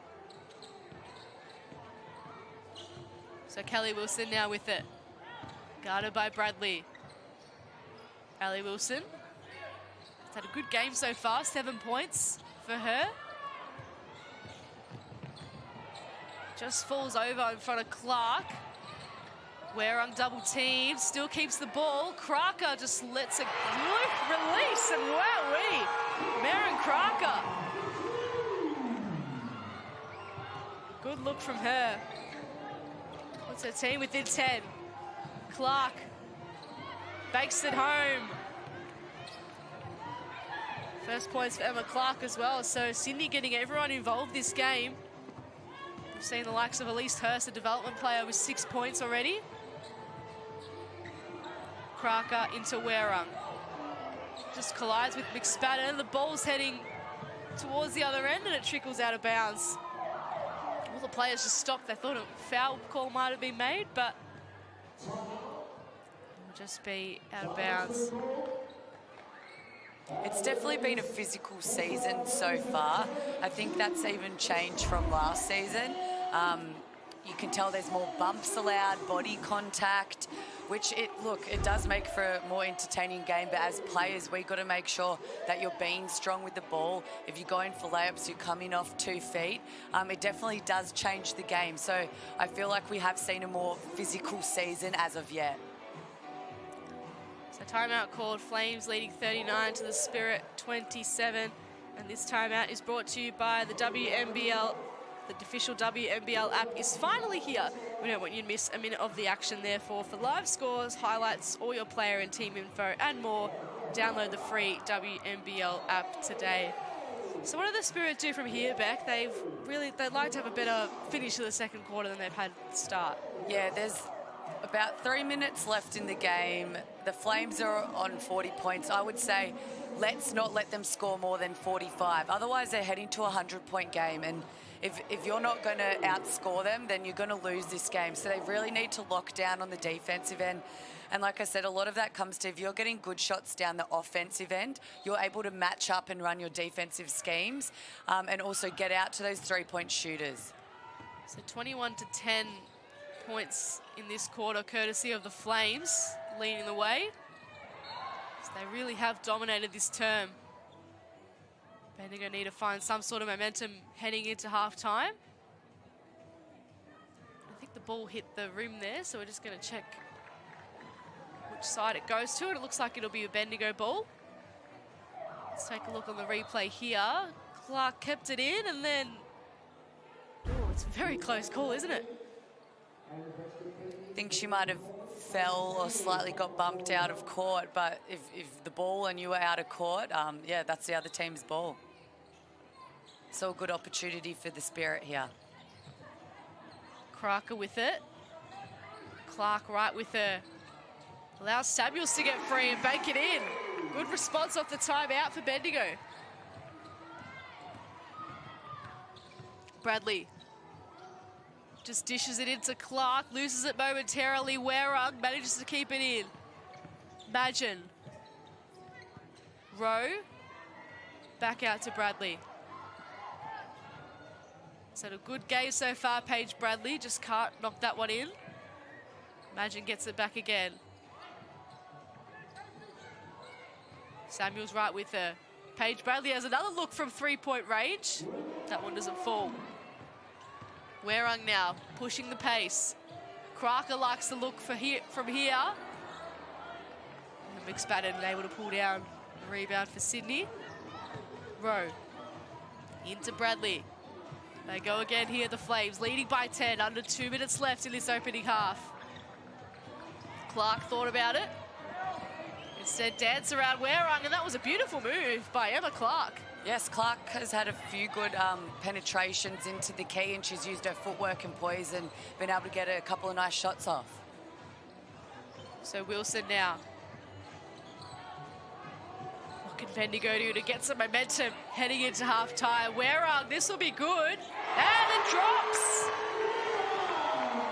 Speaker 4: So Kelly Wilson now with it. Guarded by Bradley. Ellie Wilson. She's had a good game so far, 7 points for her. Just falls over in front of Clark. We're on double team, still keeps the ball. Crocker just lets it release, and wowee, Maren Crocker. Good look from her. What's her team within 10? Clark bakes it home. First points for Emma Clark as well. So Sydney getting everyone involved this game. We've seen the likes of Elise Hurst, a development player, with 6 points already. Crocker into Wareham. Just collides with McSpadden. The ball's heading towards the other end and it trickles out of bounds. All the players just stopped. They thought a foul call might have been made, but it will just be out of bounds.
Speaker 3: It's definitely been a physical season so far. I think that's even changed from last season. You can tell there's more bumps allowed, body contact, which it does make for a more entertaining game. But as players, we've got to make sure that you're being strong with the ball. If you're going for layups, you're coming off 2 feet. It definitely does change the game. So I feel like we have seen a more physical season as of yet.
Speaker 4: So timeout called. Flames leading 39 to the Spirit 27. And this timeout is brought to you by the WNBL. The official WNBL app is finally here. We don't want you to miss a minute of the action, therefore. For live scores, highlights, all your player and team info, and more, download the free WNBL app today. So what do the Spirit do from here, Beck? They'd like to have a better finish to the second quarter than they've had at the start.
Speaker 3: Yeah, there's about 3 minutes left in the game. The Flames are on 40 points. I would say let's not let them score more than 45. Otherwise, they're heading to a 100-point game. And if you're not going to outscore them, then you're going to lose this game. So they really need to lock down on the defensive end. And like I said, a lot of that comes to if you're getting good shots down the offensive end, you're able to match up and run your defensive schemes and also get out to those three-point shooters.
Speaker 4: So 21 to 10 points in this quarter, courtesy of the Flames leading the way. So they really have dominated this term. Bendigo need to find some sort of momentum heading into halftime. I think the ball hit the rim there, so we're just going to check which side it goes to. And it looks like it'll be a Bendigo ball. Let's take a look on the replay here. Clark kept it in, and then... Oh, it's a very close call, isn't it?
Speaker 3: I think she might have fell or slightly got bumped out of court, but if the ball and you were out of court, yeah, that's the other team's ball. So a good opportunity for the Spirit here.
Speaker 4: Crocker with it. Clark right with her. Allows Samuels to get free and bank it in. Good response off the timeout for Bendigo. Bradley just dishes it into Clark, loses it momentarily. Werung manages to keep it in. Magin. Rowe. Back out to Bradley. So a good game so far, Paige Bradley. Just can't knock that one in. Magin gets it back again. Samuels right with her. Paige Bradley has another look from three-point range. That one doesn't fall. Werung now pushing the pace. Crocker likes the look from here. And McSpadden able to pull down the rebound for Sydney. Rowe into Bradley. They go again here, the Flames, leading by 10, under 2 minutes left in this opening half. Clark thought about it. Instead, dance around Werung, and that was a beautiful move by Emma Clark.
Speaker 3: Yes, Clark has had a few good penetrations into the key, and she's used her footwork and poise and been able to get a couple of nice shots off.
Speaker 4: So Wilson now. What can Bendigo do to get some momentum heading into half-time? Werung, this will be good. And it drops.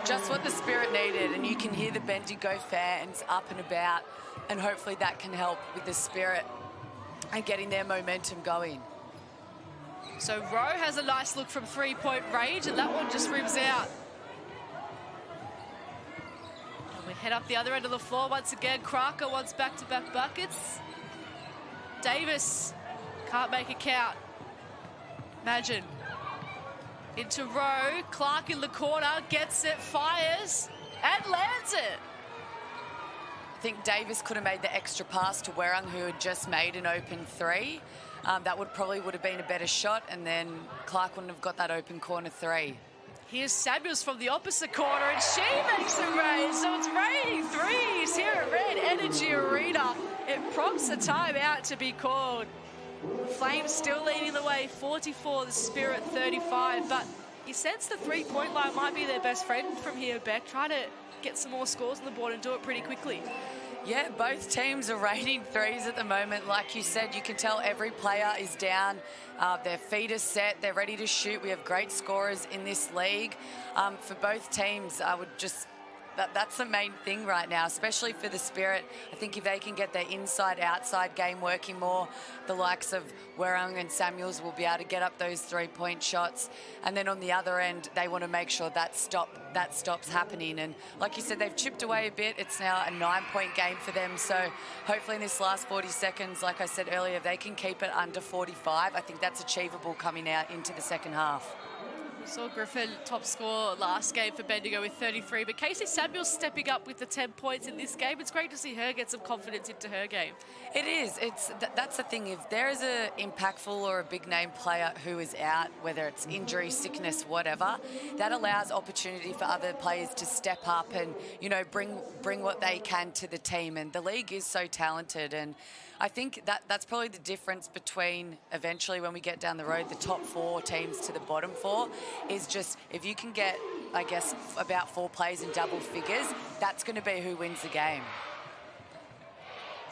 Speaker 3: Just what the Spirit needed, and you can hear the Bendigo fans up and about, and hopefully that can help with the Spirit and getting their momentum going.
Speaker 4: So Rowe has a nice look from three-point range, and that one just rims out. And we head up the other end of the floor once again. Crocker wants back-to-back buckets. Davis can't make it count. Magin into Rowe. Clark in the corner, gets it, fires, and lands it.
Speaker 3: I think Davis could have made the extra pass to Werung, who had just made an open three. That would have been a better shot, and then Clark wouldn't have got that open corner three.
Speaker 4: Here's Samuels from the opposite corner, and she makes the raise. So it's raining threes here at Red Energy Arena. It prompts a timeout to be called. Flames still leading the way, 44, the Spirit 35. But you sense the three-point line might be their best friend from here, Beck. Try to get some more scores on the board and do it pretty quickly.
Speaker 3: Yeah, both teams are raining threes at the moment. Like you said, you can tell every player is down. Their feet are set. They're ready to shoot. We have great scorers in this league. For both teams, I would just... That's the main thing right now, especially for the Spirit. I think if they can get their inside-outside game working more, the likes of Werung and Samuels will be able to get up those three-point shots. And then on the other end, they want to make sure that stops happening. And like you said, they've chipped away a bit. It's now a 9-point game for them. So hopefully in this last 40 seconds, like I said earlier, if they can keep it under 45, I think that's achievable coming out into the second half.
Speaker 4: We saw Griffin top score last game for Bendigo with 33, but Casey Samuels stepping up with the 10 points in this game. It's great to see her get some confidence into her game.
Speaker 3: It is. That's the thing. If there is an impactful or a big name player who is out, whether it's injury, sickness, whatever, that allows opportunity for other players to step up and, you know, bring what they can to the team. And the league is so talented, and I think that's probably the difference between eventually when we get down the road, the top 4 teams to the bottom 4, is just if you can get, I guess, about 4 players in double figures, that's going to be who wins the game.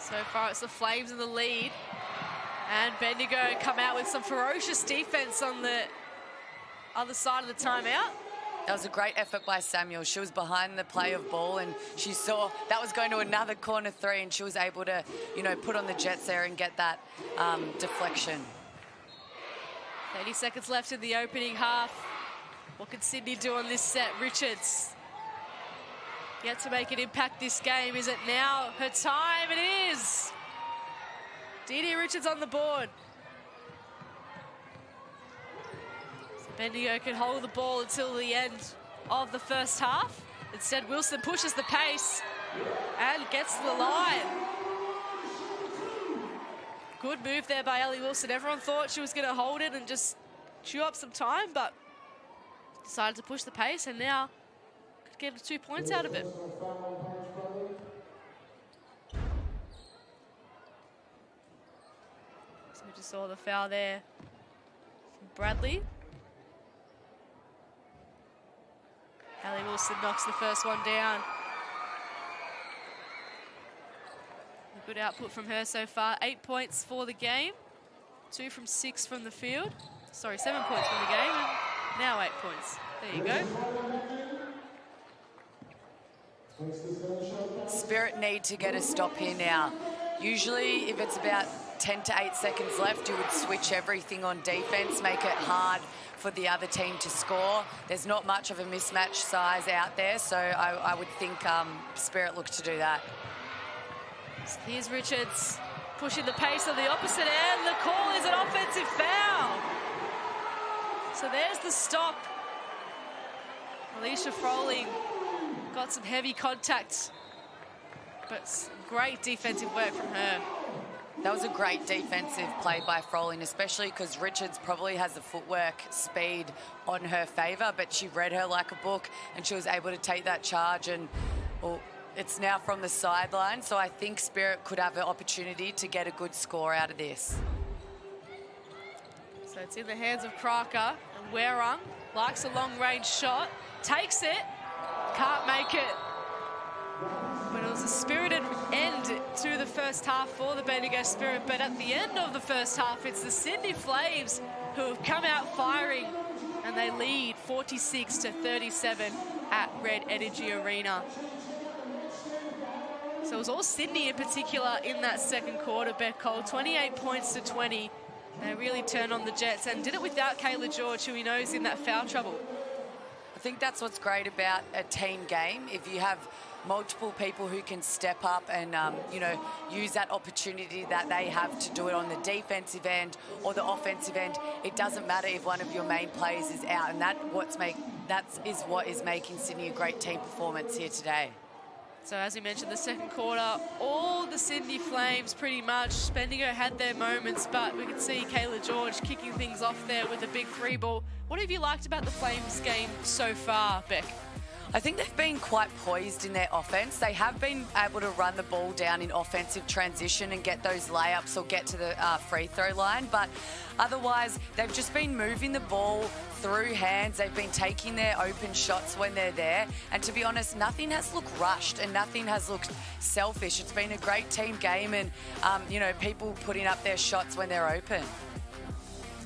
Speaker 4: So far, it's the Flames in the lead. And Bendigo come out with some ferocious defense on the other side of the timeout.
Speaker 3: That was a great effort by Samuel. She was behind the play of ball and she saw that was going to another corner 3 and she was able to, you know, put on the jets there and get that deflection.
Speaker 4: 30 seconds left in the opening half. What can Sydney do on this set? Richards yet to make an impact this game. Is it now her time? It is. Dee Richards on the board. Bendigo can hold the ball until the end of the first half. Instead, Wilson pushes the pace and gets to the line. Good move there by Ellie Wilson. Everyone thought she was going to hold it and just chew up some time, but decided to push the pace and now could get 2 points out of it. So we just saw the foul there from Bradley. Ellie Wilson knocks the first one down. A good output from her so far. 8 points for the game. 2 from 6 from the field. Sorry, 7 points from the game, and now 8 points. There you go.
Speaker 3: Spirit need to get a stop here now. Usually, if it's about 10 to 8 seconds left, you would switch everything on defense, make it hard for the other team to score. There's not much of a mismatch size out there, so I would think Spirit look to do that.
Speaker 4: So here's Richards pushing the pace on the opposite end. The call is an offensive foul. So there's the stop. Alicia Froling got some heavy contact, but great defensive work from her.
Speaker 3: That was a great defensive play by Froling, especially because Richards probably has the footwork speed on her favour, but she read her like a book and she was able to take that charge, and well, it's now from the sideline, so I think Spirit could have an opportunity to get a good score out of this.
Speaker 4: So it's in the hands of Crocker, and Werung likes a long-range shot, takes it, can't make it. But it was a spirited end to the first half for the Bendigo Spirit. But at the end of the first half, it's the Sydney Flames who have come out firing, and they lead 46-37 at Red Energy Arena. So it was all Sydney in particular in that second quarter, Beck Cole, 28 points to 20. They really turned on the Jets and did it without Kayla George, who we know is in that foul trouble.
Speaker 3: I think that's what's great about a team game. If you have multiple people who can step up and, you know, use that opportunity that they have to do it on the defensive end or the offensive end, it doesn't matter if one of your main players is out, and that is what is making Sydney a great team performance here today.
Speaker 4: So as we mentioned, the second quarter, all the Sydney Flames pretty much. Bendigo had their moments, but we could see Kayla George kicking things off there with a big free ball. What have you liked about the Flames game so far, Beck?
Speaker 3: I think they've been quite poised in their offense. They have been able to run the ball down in offensive transition and get those layups or get to the free throw line. But otherwise, they've just been moving the ball through hands. They've been taking their open shots when they're there. And to be honest, nothing has looked rushed and nothing has looked selfish. It's been a great team game and, you know, people putting up their shots when they're open.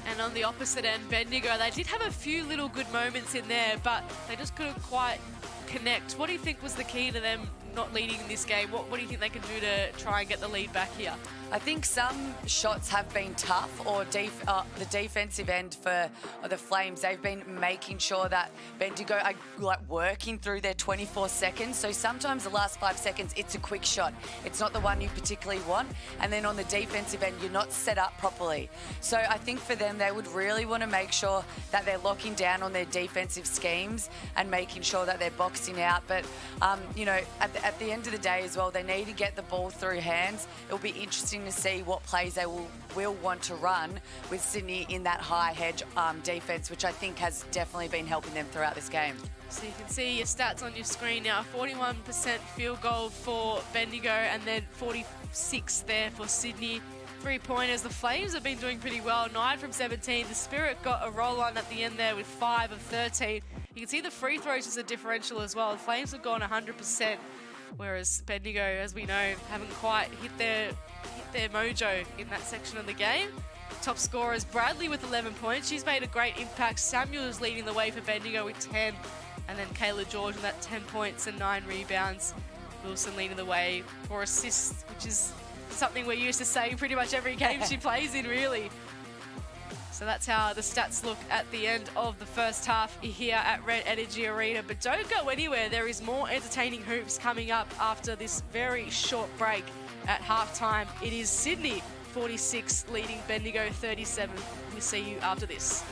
Speaker 4: And on the opposite end, Bendigo, they did have a few little good moments in there, but they just couldn't quite connect. What do you think was the key to them not leading in this game? What do you think they can do to try and get the lead back here?
Speaker 3: I think some shots have been tough, or the defensive end for the Flames, they've been making sure that Bendigo are like working through their 24 seconds. So sometimes the last 5 seconds, it's a quick shot. It's not the one you particularly want. And then on the defensive end, you're not set up properly. So I think for them, they would really want to make sure that they're locking down on their defensive schemes and making sure that they're boxing out. But, you know, at the end of the day as well, they need to get the ball through hands. It'll be interesting to see what plays they will want to run with Sydney in that high hedge defence, which I think has definitely been helping them throughout this game.
Speaker 4: So you can see your stats on your screen now. 41% field goal for Bendigo and then 46 there for Sydney. 3-pointers. The Flames have been doing pretty well. 9 from 17. The Spirit got a roll on at the end there with 5 of 13. You can see the free throws is a differential as well. The Flames have gone 100%, whereas Bendigo, as we know, haven't quite hit their mojo in that section of the game. Top scorers, Bradley with 11 points. She's made a great impact. Samuel's leading the way for Bendigo with 10. And then Kayla George with that 10 points and 9 rebounds. Wilson leading the way for assists, which is something we're used to saying pretty much every game she plays in, really. So that's how the stats look at the end of the first half here at Red Energy Arena. But don't go anywhere. There is more entertaining hoops coming up after this very short break at halftime. It is Sydney 46 leading Bendigo 37. We'll see you after this.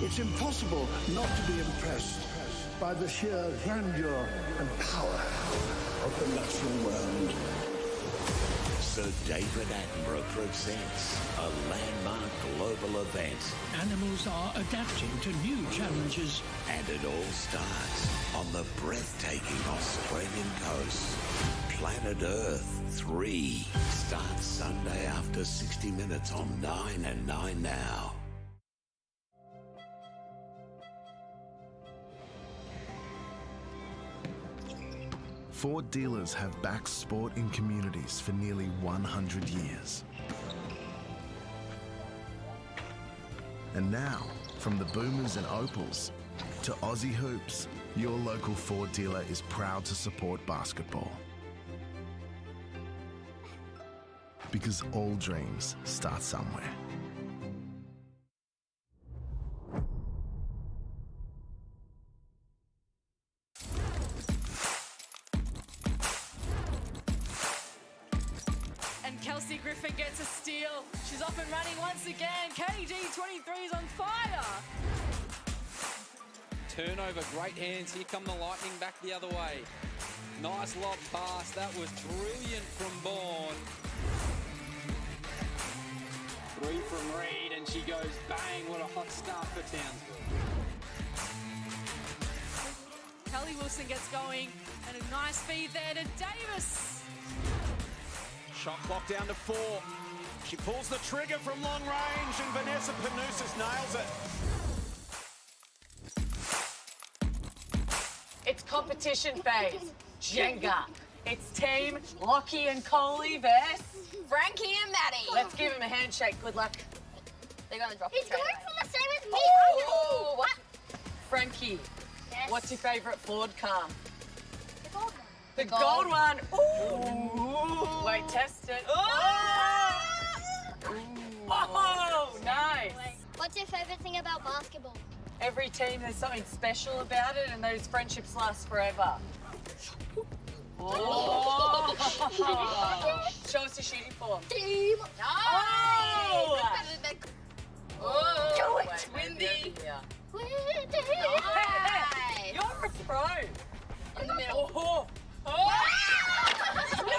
Speaker 6: It's impossible not to be impressed by the sheer grandeur and power of the natural world.
Speaker 7: Sir David Attenborough presents a landmark global event.
Speaker 8: Animals are adapting to new challenges.
Speaker 7: And it all starts on the breathtaking Australian coast. Planet Earth 3 starts Sunday after 60 minutes on 9 and 9 Now.
Speaker 9: Ford dealers have backed sport in communities for nearly 100 years. And now, from the Boomers and Opals to Aussie Hoops, your local Ford dealer is proud to support basketball. Because all dreams start somewhere.
Speaker 4: Kelsey Griffin gets a steal. She's off and running once again. KG23 is on fire.
Speaker 10: Turnover, great hands. Here come the Lightning back the other way. Nice lob pass. That was brilliant from Bourne. 3 from Reed, and she goes bang. What a hot start for Townsville.
Speaker 4: Kelly Wilson gets going, and a nice feed there to Davis.
Speaker 1: Shot clock down to 4. She pulls the trigger from long range and Vanessa Panousis nails it.
Speaker 3: It's competition phase. Jenga. It's team Lockie and Coley versus
Speaker 11: Frankie and Maddie.
Speaker 3: Let's give him a handshake. Good luck.
Speaker 11: They're going to drop it. He's going for the same as me.
Speaker 3: Oh, what? Frankie,
Speaker 11: yes.
Speaker 3: What's your favourite Ford car?
Speaker 11: The gold one.
Speaker 3: The gold one. Ooh. Wait, test it. Oh! Oh, nice.
Speaker 11: What's your favourite thing about basketball?
Speaker 3: Every team, there's something special about it, and those friendships last forever. Oh. Show us the shooting form.
Speaker 11: Team.
Speaker 3: Oh.
Speaker 11: Oh.
Speaker 3: Do it. Windy.
Speaker 11: Nice.
Speaker 3: You're a pro.
Speaker 11: In the middle.
Speaker 3: Oh. Oh. No!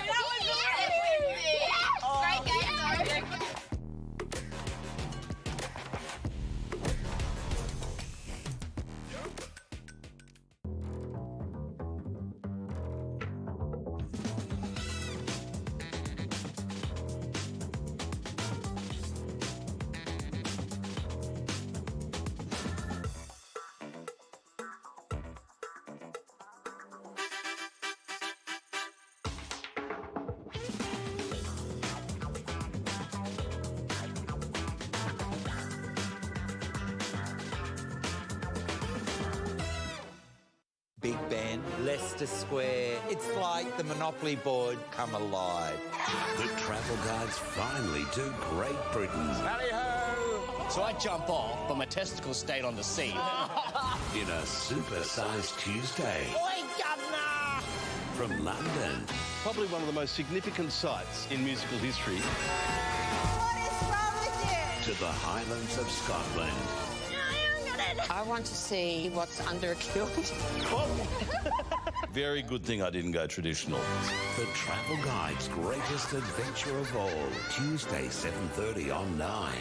Speaker 3: That was
Speaker 11: Great game, though.
Speaker 12: Big Ben, Leicester Square. It's like the Monopoly board come alive.
Speaker 7: The travel guides finally do Great Britain.
Speaker 13: Tally-ho! So I jump off, but my testicles stayed on the seat.
Speaker 7: In a super-sized Tuesday.
Speaker 13: Oi, governor!
Speaker 7: From London.
Speaker 14: Probably one of the most significant sites in musical history.
Speaker 11: What is wrong with you?
Speaker 7: To the Highlands of Scotland.
Speaker 2: I want to see what's under a kilt.
Speaker 14: Very good thing I didn't go traditional.
Speaker 7: The travel guide's greatest adventure of all. Tuesday, 7:30 on 9.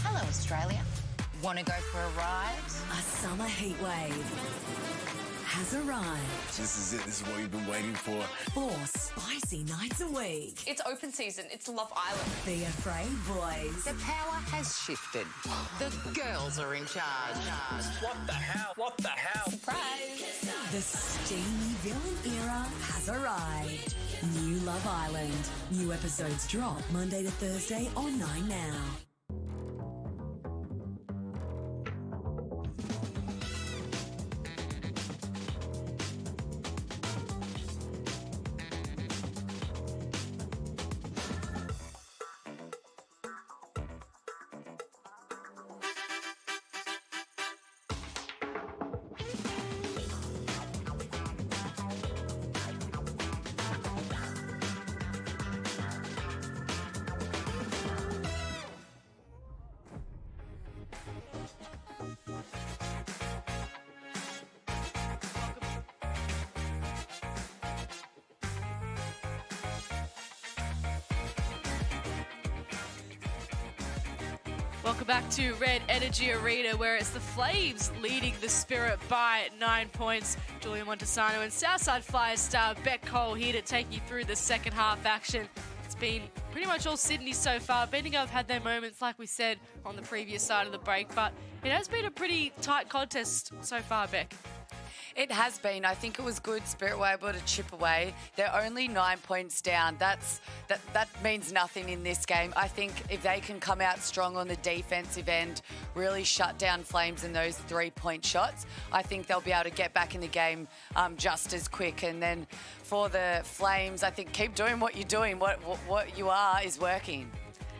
Speaker 15: Hello, Australia. Want to go for a ride?
Speaker 16: A summer heatwave has arrived.
Speaker 17: This is it. This is what you've been waiting for.
Speaker 16: 4 spicy nights a week.
Speaker 2: It's open season. It's Love Island.
Speaker 16: Be afraid, boys.
Speaker 15: The power has shifted. The girls are in charge.
Speaker 13: What the hell? What the hell?
Speaker 16: Surprise! The steamy villain era has arrived. New Love Island. New episodes drop Monday to Thursday on 9 now.
Speaker 4: Welcome back to Red Energy Arena, where it's the Flames leading the Spirit by 9 points. Julian Montesano and Southside Flyers star Beck Cole here to take you through the second half action. It's been pretty much all Sydney so far. Bendigo have had their moments, like we said, on the previous side of the break, but it has been a pretty tight contest so far, Beck.
Speaker 3: It has been. I think it was good. Spirit were able to chip away. They're only 9 points down. That means nothing in this game. I think if they can come out strong on the defensive end, really shut down Flames in those 3-point shots, I think they'll be able to get back in the game just as quick. And then for the Flames, I think keep doing what you're doing. What you are is working.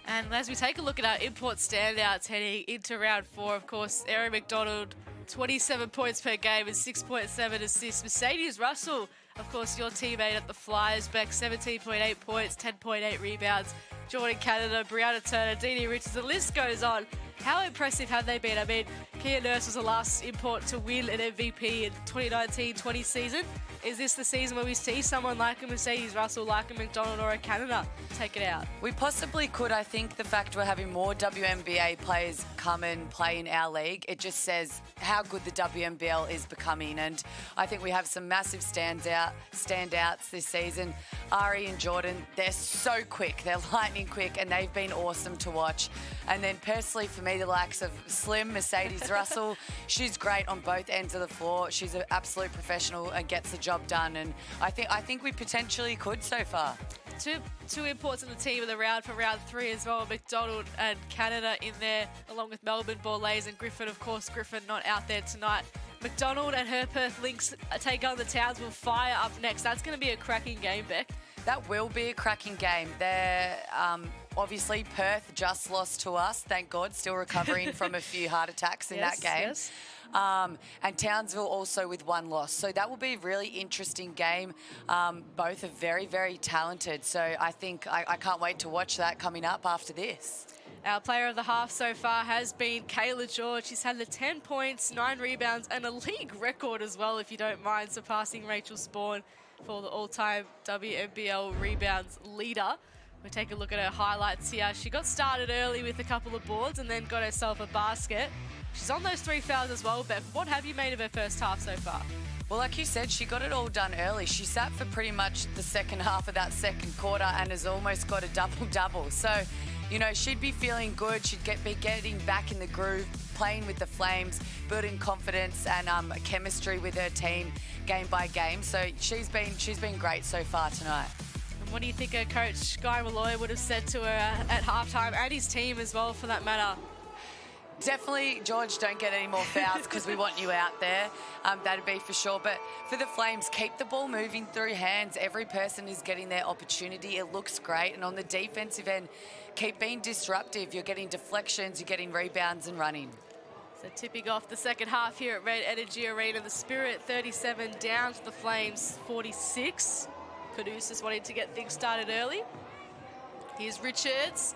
Speaker 4: And as we take a look at our import standouts heading into round 4, of course, Aaron McDonald, 27 points per game and 6.7 assists. Mercedes Russell, of course, your teammate at the Flyers, Beck, 17.8 points, 10.8 rebounds. Jordan Canada, Brianna Turner, Dee Richards, the list goes on. How impressive have they been? I mean, Kia Nurse was the last import to win an MVP in 2019-20 season. Is this the season where we see someone like a Mercedes Russell, like a McDonald or a Canada take it out?
Speaker 3: We possibly could. I think the fact we're having more WNBA players come and play in our league, it just says how good the WNBL is becoming. And I think we have some massive standouts this season. Ari and Jordan, they're so quick. They're lightning quick, and they've been awesome to watch. And then personally for me, the likes of Slim, Mercedes Russell, she's great on both ends of the floor. She's an absolute professional and gets the job done. And I think we potentially could so far.
Speaker 4: Two imports in the team of the round for round 3 as well. McDonald and Canada in there, along with Melbourne, Borlase and Griffin. Of course, Griffin not out there tonight. McDonald and her Perth Lynx take on the Townsville Fire up next. That's going to be a cracking game, Beck.
Speaker 3: That will be a cracking game. They're Obviously, Perth just lost to us, thank God, still recovering from a few heart attacks in that game.
Speaker 4: Yes.
Speaker 3: And Townsville also with one loss. So that will be a really interesting game. Both are very, very talented. So I think I can't wait to watch that coming up after this.
Speaker 4: Our player of the half so far has been Kayla George. She's had the 10 points, 9 rebounds, and a league record as well, if you don't mind, surpassing Rachel Spawn for the all-time WNBL rebounds leader. We'll take a look at her highlights here. She got started early with a couple of boards and then got herself a basket. She's on those 3 fouls as well, Beth. What have you made of her first half so far?
Speaker 3: Well, like you said, she got it all done early. She sat for pretty much the second half of that second quarter and has almost got a double-double. So, you know, she'd be feeling good. She'd be getting back in the groove, playing with the Flames, building confidence and chemistry with her team game by game. So she's been great so far tonight.
Speaker 4: And what do you think her coach, Guy Malloy, would have said to her at halftime, and his team as well, for that matter?
Speaker 3: Definitely, George, don't get any more fouls because we want you out there. That'd be for sure. But for the Flames, keep the ball moving through hands. Every person is getting their opportunity. It looks great. And on the defensive end, keep being disruptive. You're getting deflections, you're getting rebounds and running.
Speaker 4: So tipping off the second half here at Red Energy Arena, the Spirit 37 down to the Flames 46. Caduceus wanting to get things started early. Here's Richards.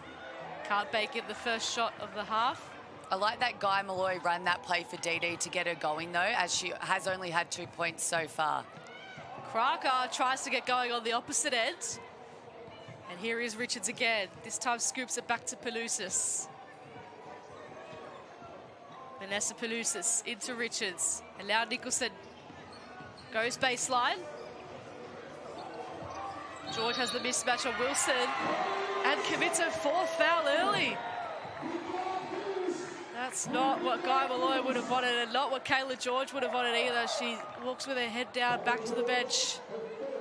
Speaker 4: Can't bake in the first shot of the half.
Speaker 3: I like that Guy Malloy ran that play for DD to get her going, though, as she has only had 2 points so far.
Speaker 4: Crocker tries to get going on the opposite end. And here is Richards again. This time scoops it back to Palusis. Vanessa Palusis into Richards. And now Nicholson goes baseline. George has the mismatch on Wilson and commits her 4th foul early. That's not what Guy Malloy would have wanted and not what Kayla George would have wanted either. She walks with her head down back to the bench.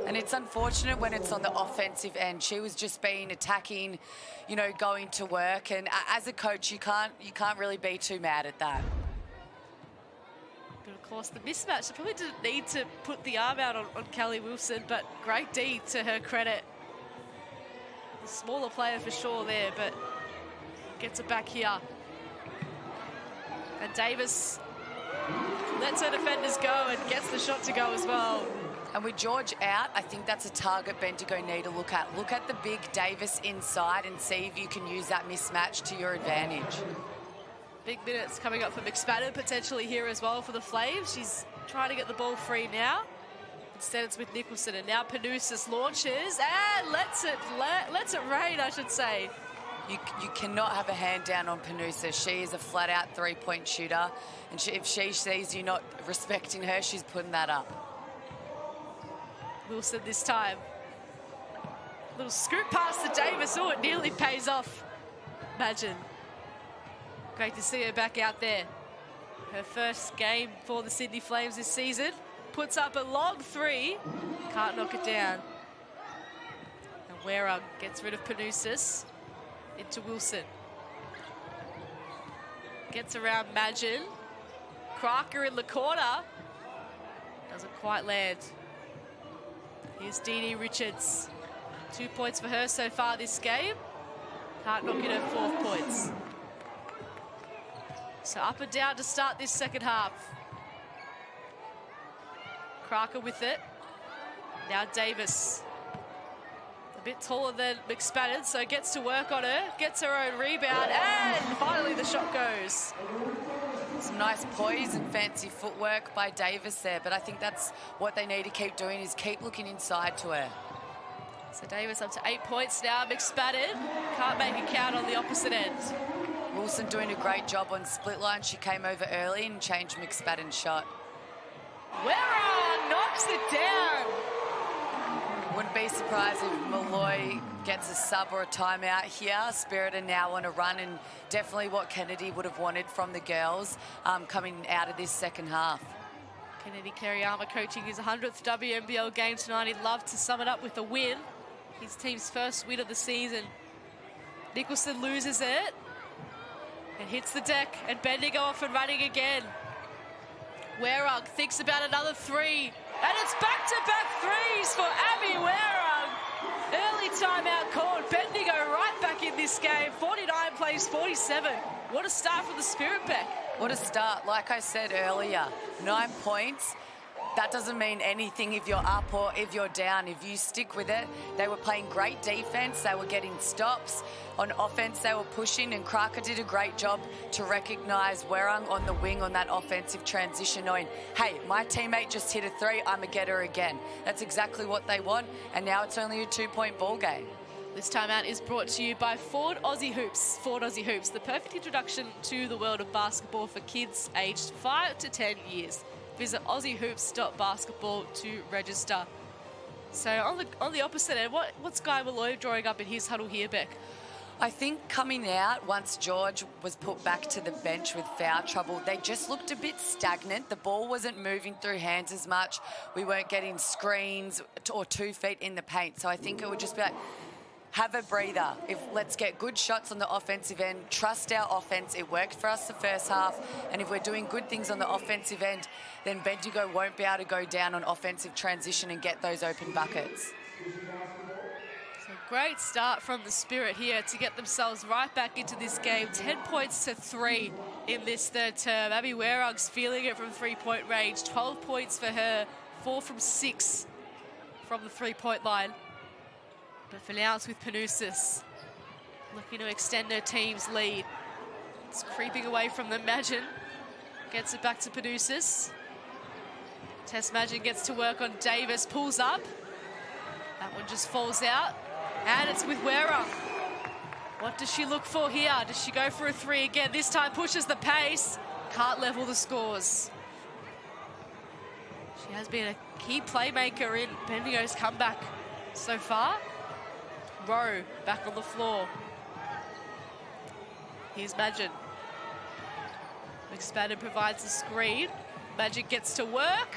Speaker 3: And it's unfortunate when it's on the offensive end. She was just being attacking, you know, going to work. And as a coach, you can't really be too mad at that.
Speaker 4: But of course, the mismatch, they probably didn't need to put the arm out on Kelly Wilson, but great D to her credit. The smaller player for sure there, but gets it back here. And Davis lets her defenders go and gets the shot to go as well.
Speaker 3: And with George out, I think that's a target Bendigo need to look at. Look at the big Davis inside and see if you can use that mismatch to your advantage.
Speaker 4: Big minutes coming up for McSpadden potentially here as well for the Flames. She's trying to get the ball free now. Instead it's with Nicholson, and now Panusis launches and lets it rain, I should say.
Speaker 3: You cannot have a hand down on Panusa. She is a flat-out three-point shooter. And if she sees you not respecting her, she's putting that up.
Speaker 4: Wilson this time. Little scoop pass to Davis. Oh, it nearly pays off. Imagine. Great to see her back out there. Her first game for the Sydney Flames this season. Puts up a long 3. Can't knock it down. And Werung gets rid of Panusis. Into Wilson. Gets around Magin. Crocker in the corner. Doesn't quite land. Here's Dee Richards. 2 points for her so far this game. Can't knock in her 4th points. So up and down to start this second half. Crocker with it. Now Davis. A bit taller than McSpadden, so gets to work on her, gets her own rebound, and finally the shot goes.
Speaker 3: Some nice poise and fancy footwork by Davis there, but I think that's what they need to keep doing, is keep looking inside to her.
Speaker 4: So Davis up to 8 points now. McSpadden can't make it count on the opposite end.
Speaker 3: Wilson doing a great job on split line. She came over early and changed McSpadden's shot.
Speaker 4: Werung knocks it down.
Speaker 3: Wouldn't be surprised if Malloy gets a sub or a timeout here. Spirit are now on a run, and definitely what Kennedy would have wanted from the girls coming out of this second half.
Speaker 4: Kennedy Kariyama coaching his 100th WNBL game tonight. He'd love to sum it up with a win. His team's first win of the season. Nicholson loses it and hits the deck, and Bendigo off and running again. Werung thinks about another 3. And it's back-to-back 3s for Abby Werung. Early timeout called. Bendigo right back in this this game. 49 plays 47. What a start for the Spirit, Beck.
Speaker 3: What a start. Like I said earlier, 9 points. That doesn't mean anything if you're up or if you're down. If you stick with it, they were playing great defense. They were getting stops. On offense, they were pushing, and Kraka did a great job to recognise Werung on the wing on that offensive transition, knowing, hey, my teammate just hit a three, I'm a getter again. That's exactly what they want, and now it's only a 2-point ball game.
Speaker 4: This timeout is brought to you by Ford Aussie Hoops. Ford Aussie Hoops, the perfect introduction to the world of basketball for kids aged 5 to 10 years. Visit aussiehoops.basketbball to register. So on the opposite end, what's Guy Malloy drawing up in his huddle here, Beck?
Speaker 3: I think coming out, once George was put back to the bench with foul trouble, they just looked a bit stagnant. The ball wasn't moving through hands as much. We weren't getting screens or 2 feet in the paint. So I think it would just be like, have a breather. Let's get good shots on the offensive end. Trust our offense. It worked for us the first half. And if we're doing good things on the offensive end, then Bendigo won't be able to go down on offensive transition and get those open buckets.
Speaker 4: So great start from the Spirit here to get themselves right back into this game. 10 points to 3 in this third term. Abby Werung's feeling it from 3-point range. 12 points for her, 4 from 6 from the 3-point line. But for now, it's with Panousis, looking to extend her team's lead. It's creeping away from them. Magin gets it back to Panousis. Tess Magin gets to work on Davis, pulls up. That one just falls out. And it's with Werung. What does she look for here? Does she go for a three again? This time pushes the pace. Can't level the scores. She has been a key playmaker in Bendigo's comeback so far. Rowe back on the floor. Here's Magin. McSpadden provides the screen. Magin gets to work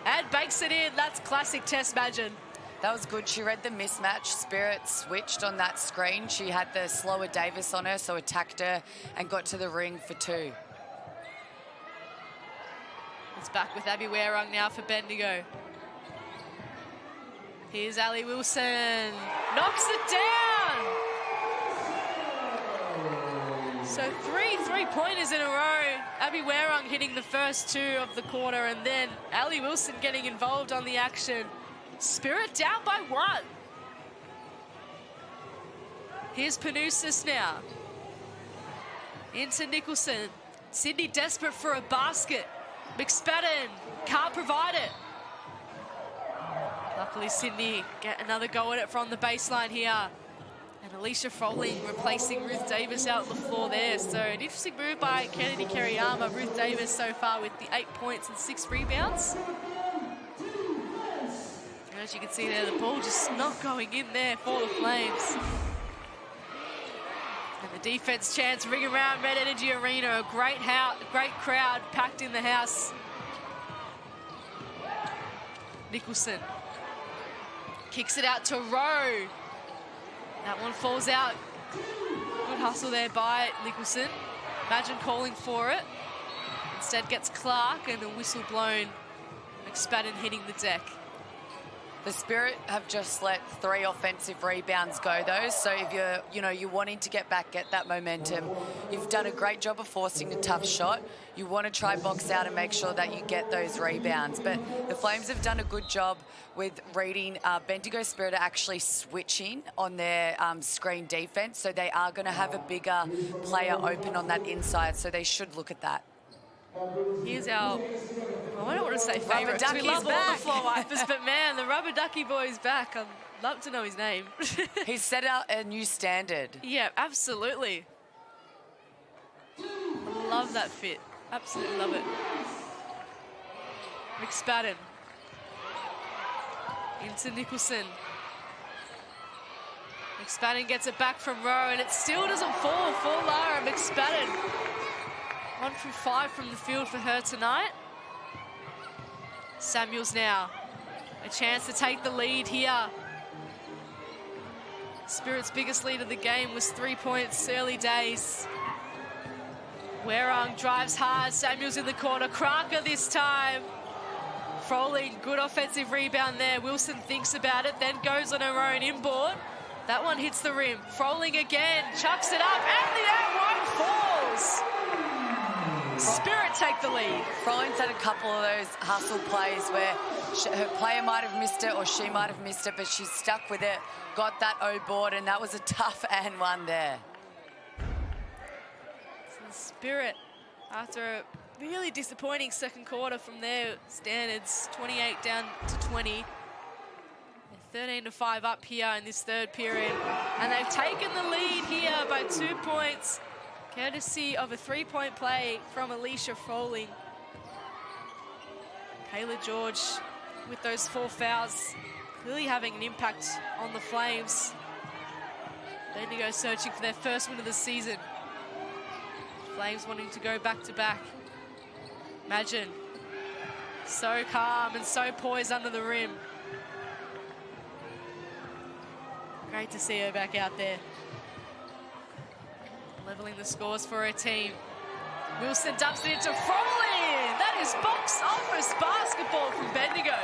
Speaker 4: and banks it in. That's classic Tess Magin.
Speaker 3: That was good. She read the mismatch. Spirit switched on that screen. She had the slower Davis on her, so attacked her and got to the ring for 2.
Speaker 4: It's back with Abby Werung now for Bendigo. Here's Ali Wilson. Knocks it down. So 3 3-pointers in a row. Abby Werung hitting the first 2 of the quarter, and then Ali Wilson getting involved on the action. Spirit down by 1. Here's Panousis now. Into Nicholson. Sydney desperate for a basket. McSpadden can't provide it. Luckily, Sydney get another go at it from the baseline here. And Alicia Froling replacing Ruth Davis out on the floor there. So an interesting move by Kennedy Kerryama. Ruth Davis so far with the 8 points and 6 rebounds. And as you can see there, the ball just not going in there for the Flames. And the defense chants ring around Red Energy Arena. A great crowd packed in the house. Nicholson kicks it out to Rowe. That one falls out. Good hustle there by Nicholson. Magin calling for it. Instead gets Clark and a whistle blown. McSpadden hitting the deck.
Speaker 3: The Spirit have just let 3 offensive rebounds go, though. So if you're wanting to get back, get that momentum, you've done a great job of forcing a tough shot. You want to try box out and make sure that you get those rebounds. But the Flames have done a good job with reading. Bendigo Spirit are actually switching on their screen defense, so they are going to have a bigger player open on that inside. So they should look at that.
Speaker 4: Here's our, I don't want to say favourite, because we love all the floor wipers, but man, the Rubber Ducky boy's back. I'd love to know his name.
Speaker 3: He's set out a new standard.
Speaker 4: Yeah, absolutely. I love that fit. Absolutely love it. McSpadden. Into Nicholson. McSpadden gets it back from Rowe, and it still doesn't fall for Lara McSpadden. 1 from 5 from the field for her tonight. Samuels now. A chance to take the lead here. Spirit's biggest lead of the game was 3 points, early days. Werung drives hard. Samuels in the corner. Kraka this time. Froling, good offensive rebound there. Wilson thinks about it, then goes on her own inboard. That one hits the rim. Froling again, chucks it up, and the and one falls. Spirit take the lead.
Speaker 3: Froling's had a couple of those hustle plays where her player might have missed it or she might have missed it, but she's stuck with it, got that O board, and that was a tough and one there.
Speaker 4: So the Spirit, after a really disappointing second quarter from their standards, 28 down to 20. They're 13-5 up here in this third period. And they've taken the lead here by 2 points, courtesy of a three-point play from Alicia Froling. Kayla George with those 4 fouls, clearly having an impact on the Flames. Bendigo searching for their first win of the season. Flames wanting to go back-to-back. Imagine, so calm and so poised under the rim. Great to see her back out there. Leveling the scores for her team. Wilson dumps it into Froling. That is box office basketball from Bendigo.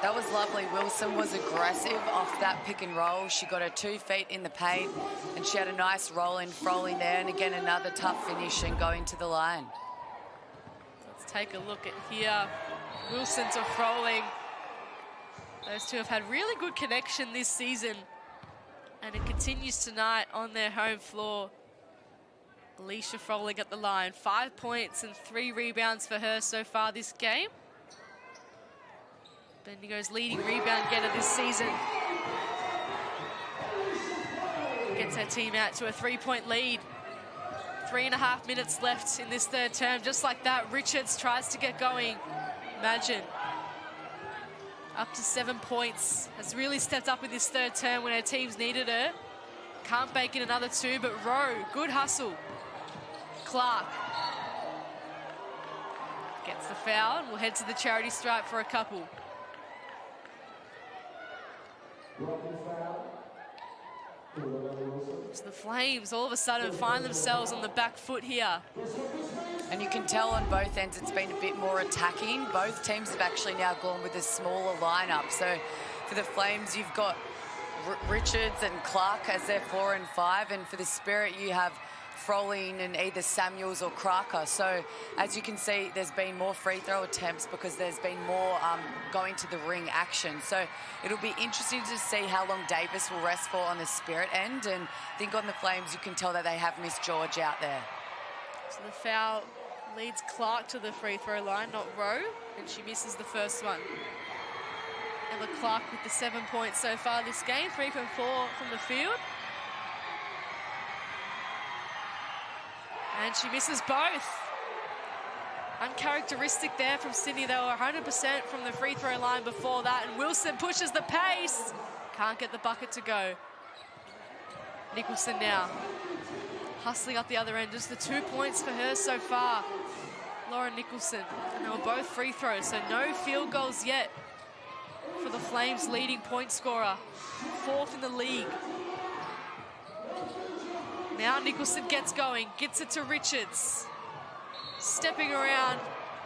Speaker 3: That was lovely. Wilson was aggressive off that pick and roll. She got her 2 feet in the paint and she had a nice roll in Froling there. And again, another tough finish and going to the line.
Speaker 4: Let's take a look at here. Wilson to Froling. Those two have had really good connection this season, and it continues tonight on their home floor. Alicia Froling at the line. 5 points and 3 rebounds for her so far this game. Bendigo's leading rebound getter this season. Gets her team out to a 3-point lead. 3.5 minutes left in this third term. Just like that, Richards tries to get going. Imagine. Up to 7 points. Has really stepped up in this third term when her teams needed her. Can't bake in another 2, but Rowe, good hustle. Clark gets the foul and will head to the charity stripe for a couple. So the Flames all of a sudden find themselves on the back foot here.
Speaker 3: And you can tell on both ends it's been a bit more attacking. Both teams have actually now gone with a smaller lineup. So for the Flames, you've got Richards and Clark as their 4 and 5. And for the Spirit, you have Froling and either Samuels or Kraker. So as you can see, there's been more free throw attempts because there's been more going to the ring action. So it'll be interesting to see how long Davis will rest for on the Spirit end. And I think on the Flames, you can tell that they have Miss George out there.
Speaker 4: So the foul leads Clark to the free throw line, not Rowe, and she misses the first one. Emma Clark with the 7 points so far this game, 3 from 4 from the field. And she misses both. Uncharacteristic there from Sydney. They were 100% from the free throw line before that. And Wilson pushes the pace. Can't get the bucket to go. Nicholson now. Hustling up the other end. Just the 2 points for her so far. Lauren Nicholson. And they were both free throws, so no field goals yet for the Flames' leading point scorer. 4th in the league. Now Nicholson gets going, gets it to Richards. Stepping around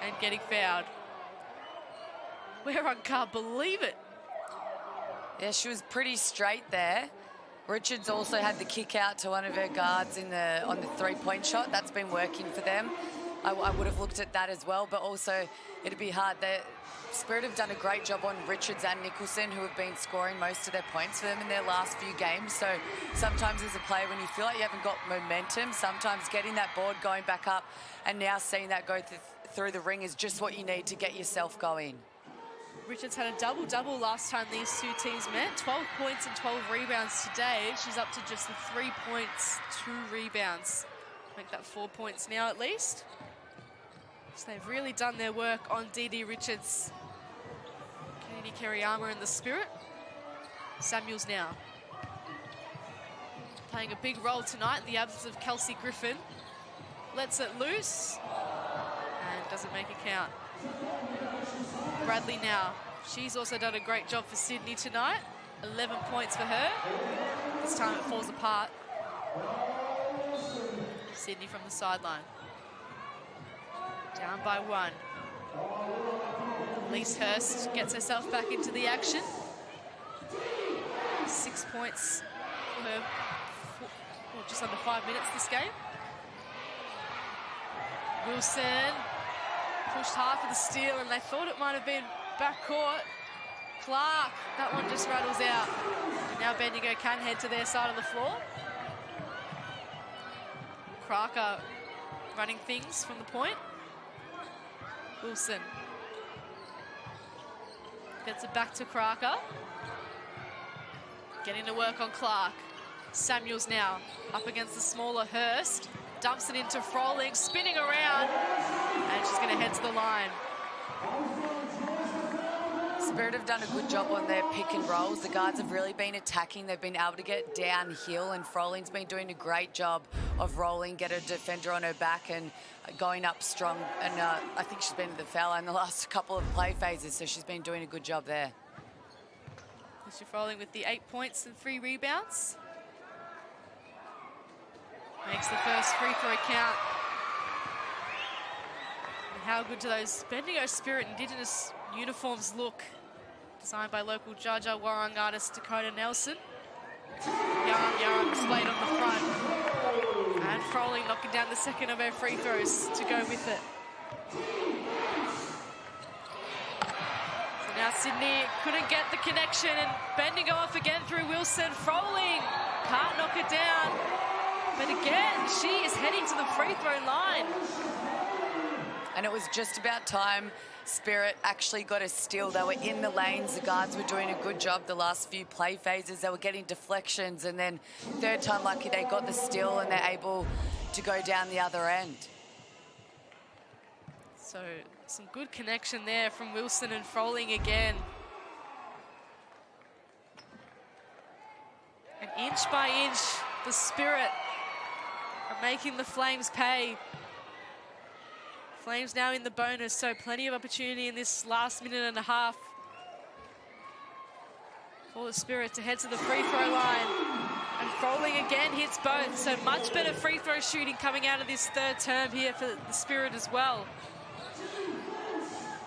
Speaker 4: and getting fouled. Weron can't believe it.
Speaker 3: Yeah, she was pretty straight there. Richards also had the kick out to one of her guards on the 3-point shot. That's been working for them. I would have looked at that as well, but also it'd be hard. The Spirit have done a great job on Richards and Nicholson, who have been scoring most of their points for them in their last few games. So sometimes as a player, when you feel like you haven't got momentum, sometimes getting that board going back up and now seeing that go through the ring is just what you need to get yourself going.
Speaker 4: Richards had a double-double last time these two teams met. 12 points and 12 rebounds today. She's up to just the 3 points, 2 rebounds. Make that 4 points now at least. So they've really done their work on Dee Richards. Kennedy Kerryama and the Spirit. Samuels now. Playing a big role tonight in the absence of Kelsey Griffin. Lets it loose. And doesn't make it count. Bradley now. She's also done a great job for Sydney tonight. 11 points for her. This time it falls apart. Sydney from the sideline. Down by 1. Elise Hurst gets herself back into the action. 6 points for her, just under 5 minutes this game. Wilson pushed hard for the steal, and they thought it might have been backcourt. Clark, that one just rattles out. And now Bendigo can head to their side of the floor. Crocker running things from the point. Wilson gets it back to Crocker. Getting to work on Clark. Samuels now up against the smaller Hurst. Dumps it into Froling, spinning around. And she's going to head to the line.
Speaker 3: Spirit have done a good job on their pick and rolls. The guards have really been attacking. They've been able to get downhill, and Froling's been doing a great job of rolling, get a defender on her back and going up strong. And I think she's been the foul in the last couple of play phases, so she's been doing a good job there.
Speaker 4: She's Froling with the 8 points and 3 rebounds. Makes the first free throw count. And how good do those Bendigo Spirit Indigenous uniforms look? Designed by local judge, Warrung artist Dakota Nelson. Yarram displayed on the front. And Froling knocking down the second of her free throws to go with it. So now Sydney couldn't get the connection, and Bendigo off again through Wilson. Froling can't knock it down. But again, she is heading to the free throw line.
Speaker 3: And it was just about time Spirit actually got a steal. They were in the lanes. The guards were doing a good job the last few play phases. They were getting deflections, and then third time lucky they got the steal and they're able to go down the other end.
Speaker 4: So some good connection there from Wilson and Froling again. And inch by inch, the Spirit are making the Flames pay. Flames now in the bonus, so plenty of opportunity in this last minute and a half for the Spirit to head to the free throw line. And Froling again hits both, so much better free throw shooting coming out of this third term here for the Spirit as well.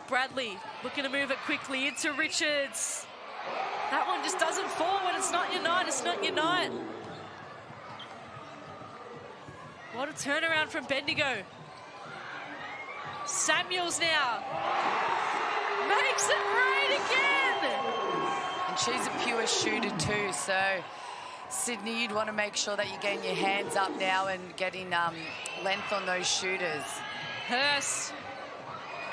Speaker 4: Bradley looking to move it quickly into Richards. That one just doesn't fall when it's not your night, it's not your night. What a turnaround from Bendigo. Samuels now makes it right again.
Speaker 3: And she's a pure shooter too, so Sydney, you'd want to make sure that you're getting your hands up now and getting length on those shooters.
Speaker 4: Hurst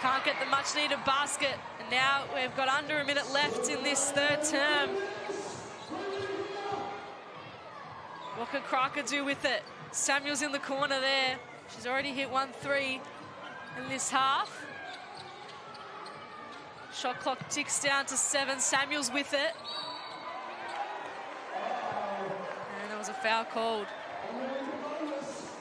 Speaker 4: can't get the much needed basket, and now we've got under a minute left in this third term. What can Crocker do with it? Samuels in the corner there. She's already hit 1-3 in this half. Shot clock ticks down to 7. Samuels with it. And there was a foul called.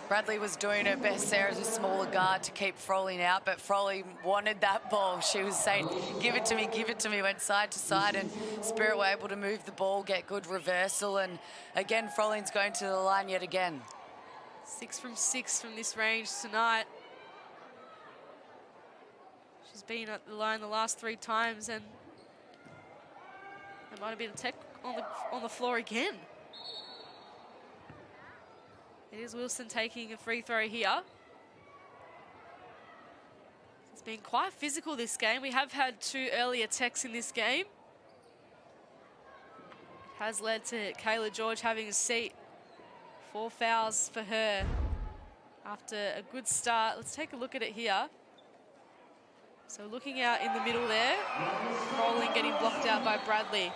Speaker 3: Bradley was doing her best there as a smaller guard to keep Froling out, but Froling wanted that ball. She was saying, give it to me, went side to side, and Spirit were able to move the ball, get good reversal, and again, Froling's going to the line yet again.
Speaker 4: 6 from 6 from this range tonight. She's been at the line the last 3 times, and there might have been a tech on the floor again. It is Wilson taking a free throw here. It's been quite physical this game. We have had 2 early attacks in this game. It has led to Kayla George having a seat. 4 fouls for her after a good start. Let's take a look at it here. So looking out in the middle there, Froling getting blocked out by Bradley.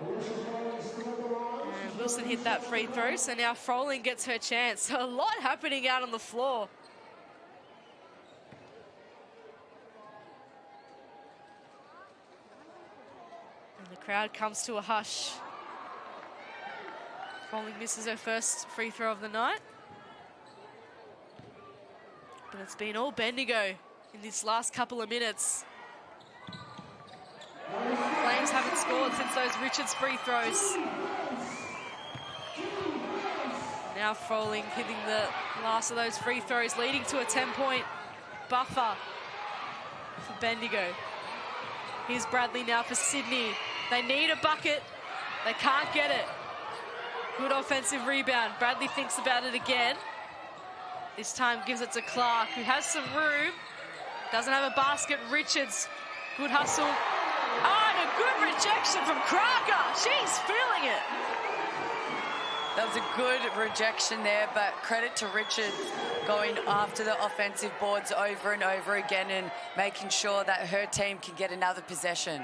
Speaker 4: And Wilson hit that free throw, so now Froling gets her chance. So a lot happening out on the floor. And the crowd comes to a hush. Froling misses her first free throw of the night. But it's been all Bendigo in this last couple of minutes. Flames haven't scored since those Richards free throws. Now Froling hitting the last of those free throws, leading to a 10-point buffer for Bendigo. Here's Bradley now for Sydney. They need a bucket. They can't get it. Good offensive rebound. Bradley thinks about it again. This time gives it to Clark, who has some room. Doesn't have a basket. Richards, good hustle. Oh, and a good rejection from Crocker. She's feeling it.
Speaker 3: That was a good rejection there, but credit to Richards going after the offensive boards over and over again and making sure that her team can get another possession.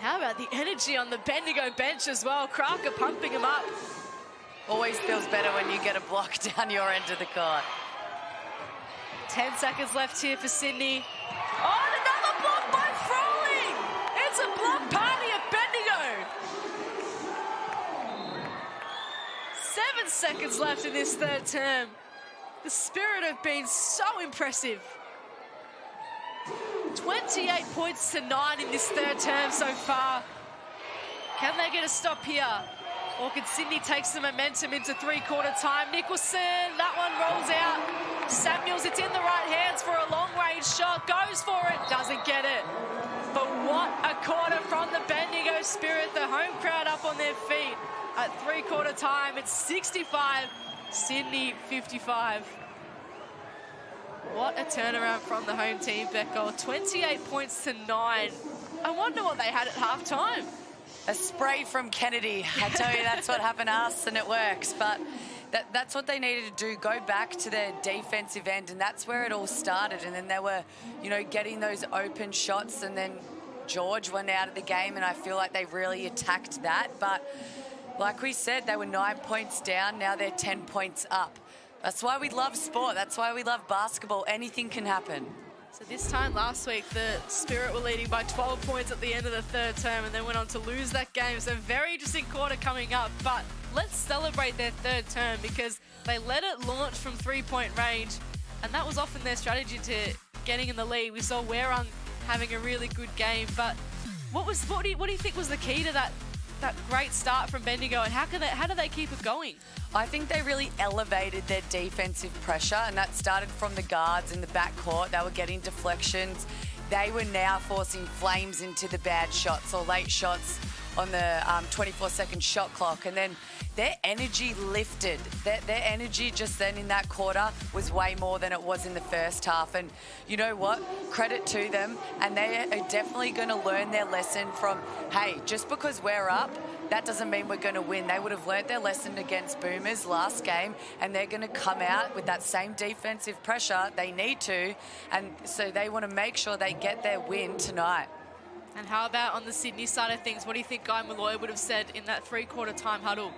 Speaker 4: How about the energy on the Bendigo bench as well? Crocker pumping him up.
Speaker 3: Always feels better when you get a block down your end of the court.
Speaker 4: 10 seconds left here for Sydney. Oh, and another block by Froling! It's a block party at Bendigo. 7 seconds left in this third term. The Spirit have been so impressive. 28 points to 9 in this third term so far. Can they get a stop here? Or can Sydney take some momentum into three-quarter time? Nicholson, that one rolls out. Samuels, it's in the right hands for a long-range shot. Goes for it, doesn't get it. But what a quarter from the Bendigo Spirit. The home crowd up on their feet at three-quarter time. It's 65, Sydney 55. What a turnaround from the home team, Beckel. 28 points to 9. I wonder what they had at halftime.
Speaker 3: A spray from Kennedy. I tell you, that's what happened to us, and it works. But that's what they needed to do, go back to their defensive end, and that's where it all started. And then they were, you know, getting those open shots, and then George went out of the game, and I feel like they really attacked that. But like we said, they were 9 points down. Now they're 10 points up. That's why we love sport. That's why we love basketball. Anything can happen.
Speaker 4: So this time last week, the Spirit were leading by 12 points at the end of the third term and then went on to lose that game. So very interesting quarter coming up. But let's celebrate their third term because they let it launch from three-point range. And that was often their strategy to getting in the lead. We saw Werung having a really good game. But what do you think was the key to that great start from Bendigo, and how do they keep it going?
Speaker 3: I think they really elevated their defensive pressure, and that started from the guards in the backcourt. They were getting deflections. They were now forcing Flames into the bad shots or late shots on the 24-second shot clock, and then their energy lifted. Their energy just then in that quarter was way more than it was in the first half. And you know what? Credit to them. And they are definitely going to learn their lesson from, hey, just because we're up, that doesn't mean we're going to win. They would have learnt their lesson against Boomers last game, and they're going to come out with that same defensive pressure. They need to, and so they want to make sure they get their win tonight.
Speaker 4: And how about on the Sydney side of things? What do you think Guy Malloy would have said in that three-quarter time huddle?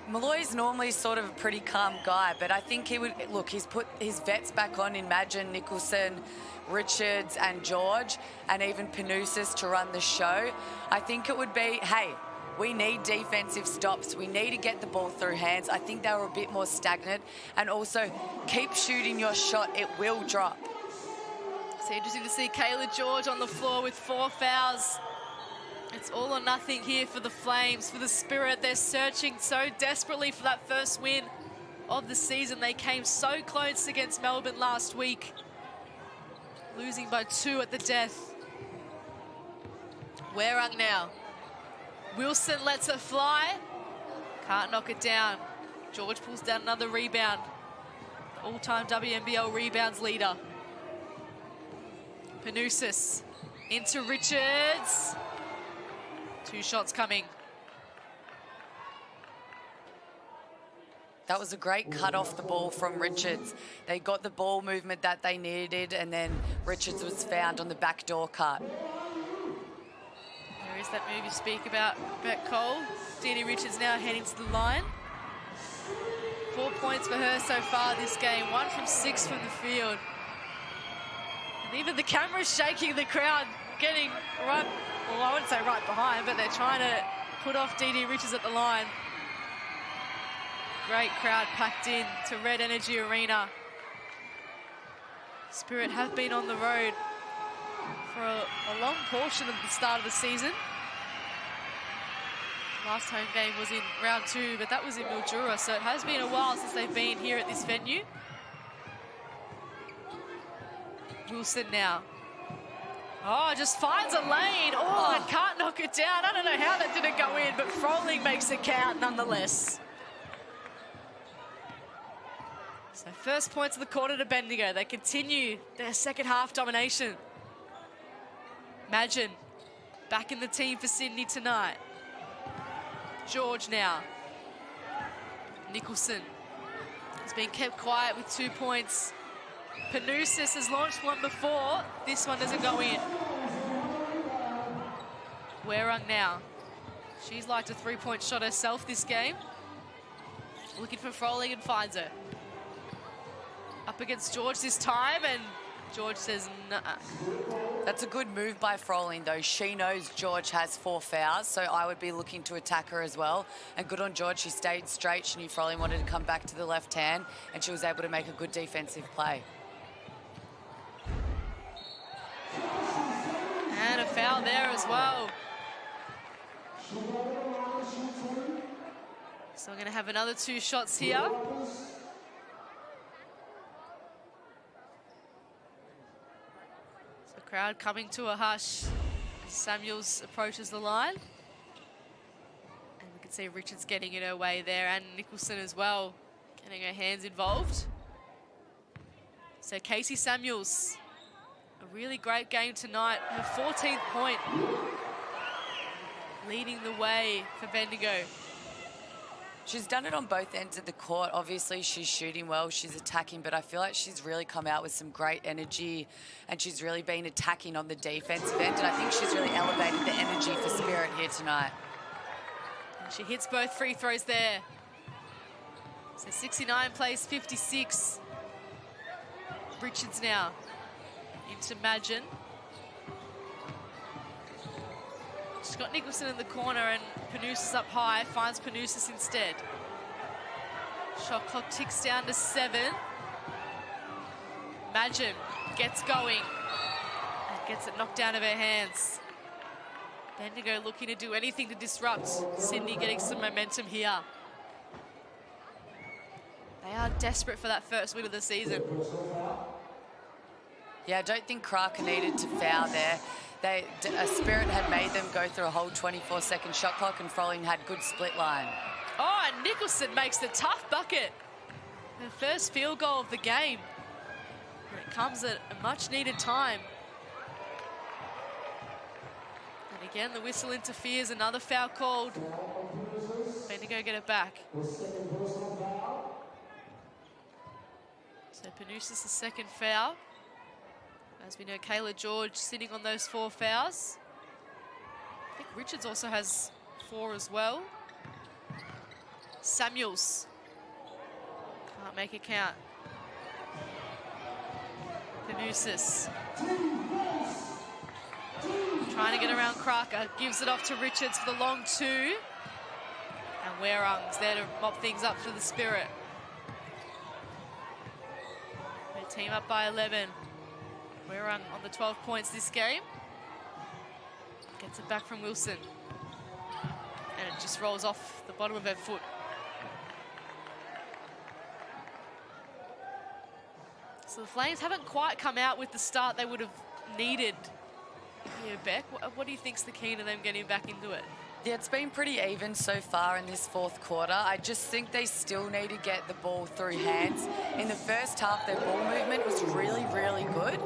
Speaker 3: Malloy's normally sort of a pretty calm guy, but I think he would, look, he's put his vets back on, Imagine, Nicholson, Richards and George, and even Panousis to run the show. I think it would be, hey, we need defensive stops. We need to get the ball through hands. I think they were a bit more stagnant. And also, keep shooting your shot. It will drop.
Speaker 4: It's interesting to see Kayla George on the floor with 4 fouls. It's all or nothing here for the Flames, for the Spirit. They're searching so desperately for that first win of the season. They came so close against Melbourne last week, losing by 2 at the death. Werung now. Wilson lets it fly. Can't knock it down. George pulls down another rebound. All-time WNBL rebounds leader. Panousis into Richards. 2 shots coming.
Speaker 3: That was a great cut off the ball from Richards. They got the ball movement that they needed, and then Richards was found on the backdoor cut.
Speaker 4: There is that move you speak about, Beck Cole. Dee Richards now heading to the line. 4 points for her so far this game. 1 from 6 from the field. And even the camera's shaking, the crowd getting right, well, I wouldn't say right behind, but they're trying to put off Dee Richards at the line. Great crowd packed in to Red Energy Arena. Spirit have been on the road for a long portion of the start of the season. Last home game was in round 2, but that was in Mildura, so it has been a while since they've been here at this venue. Wilson now. Oh, just finds a lane. Oh, and can't knock it down. I don't know how that didn't go in, but Froling makes it count nonetheless. So first points of the quarter to Bendigo. They continue their second half domination. Imagine back in the team for Sydney tonight. George now. Nicholson has been kept quiet with 2 points. Panousis has launched one before. This one doesn't go in. Werung now. She's liked a 3-point shot herself this game. Looking for Froling and finds her. Up against George this time, and George says nah.
Speaker 3: That's a good move by Froling, though. She knows George has 4 fouls, so I would be looking to attack her as well. And good on George. She stayed straight. She knew Froling wanted to come back to the left hand, and she was able to make a good defensive play.
Speaker 4: And a foul there as well. So we're going to have another 2 shots here. So crowd coming to a hush as Samuels approaches the line. And we can see Richards getting in her way there, and Nicholson as well, getting her hands involved. So Casey Samuels, a really great game tonight. Her 14th point, leading the way for Bendigo.
Speaker 3: She's done it on both ends of the court. Obviously, she's shooting well, she's attacking, but I feel like she's really come out with some great energy, and she's really been attacking on the defensive end, and I think she's really elevated the energy for Spirit here tonight.
Speaker 4: And she hits both free throws there. So 69 plays 56. Richards now into Magin. She's got Nicholson in the corner, and Panousis up high, finds Panousis instead. Shot clock ticks down to 7. Magin gets going and gets it knocked out of her hands. Bendigo looking to do anything to disrupt Sydney, getting some momentum here. They are desperate for that first win of the season.
Speaker 3: Yeah, I don't think Kraker needed to foul there. Spirit had made them go through a whole 24-second shot clock, and Froling had good split line.
Speaker 4: Oh, and Nicholson makes the tough bucket. Her first field goal of the game. And it comes at a much-needed time. And again, the whistle interferes. Another foul called. Bendigo get it back. So Panousis' the second foul. As we know, Kayla George sitting on those 4 fouls. I think Richards also has 4 as well. Samuels can't make it count. Panousis trying to get around Kraker, gives it off to Richards for the long 2. And Werung's there to mop things up for the Spirit. Their team up by 11. Werung on the 12 points this game. Gets it back from Wilson. And it just rolls off the bottom of her foot. So the Flames haven't quite come out with the start they would have needed here, Beck. What do you think's the key to them getting back into it?
Speaker 3: Yeah, it's been pretty even so far in this 4th quarter. I just think they still need to get the ball through hands. In the first half, their ball movement was really, really good.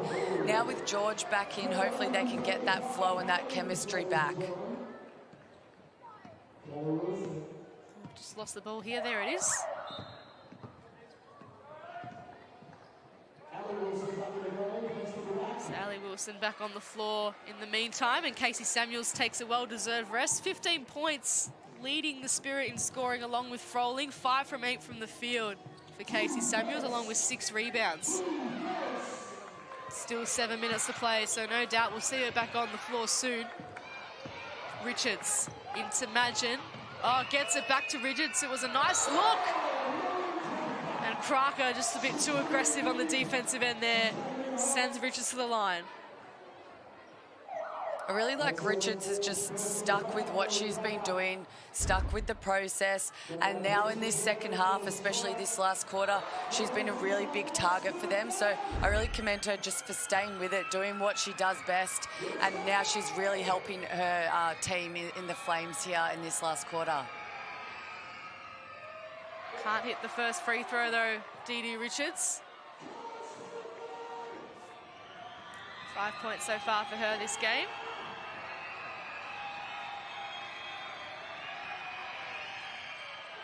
Speaker 3: Now with George back in, hopefully they can get that flow and that chemistry back.
Speaker 4: Just lost the ball here. There it is. So Ali Wilson back on the floor in the meantime, and Casey Samuels takes a well-deserved rest. 15 points, leading the Spirit in scoring along with Froling. 5 from 8 from the field for Casey Samuels, along with 6 rebounds. Still 7 minutes to play, so no doubt we'll see her back on the floor soon. Richards into Magin. Oh, gets it back to Richards. It was a nice look. And Kraker just a bit too aggressive on the defensive end there. Sends Richards to the line.
Speaker 3: I really like Richards has just stuck with what she's been doing, stuck with the process, and now in this second half, especially this last quarter, she's been a really big target for them. So I really commend her just for staying with it, doing what she does best, and now she's really helping her team in the Flames here in this last quarter.
Speaker 4: Can't hit the first free throw though, Dee Richards. 5 points so far for her this game.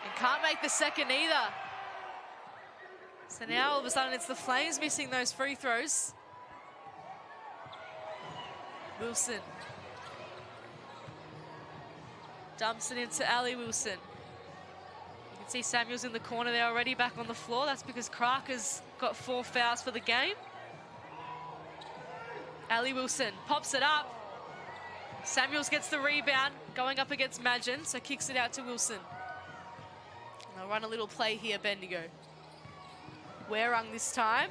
Speaker 4: And can't make the second either. So now all of a sudden it's the Flames missing those free throws. Wilson. Dumps it into Ali Wilson. You can see Samuels in the corner there already, back on the floor. That's because Kraker's got 4 fouls for the game. Ali Wilson pops it up. Samuels gets the rebound, going up against Magin, so kicks it out to Wilson. And they'll run a little play here, Bendigo. Werung this time.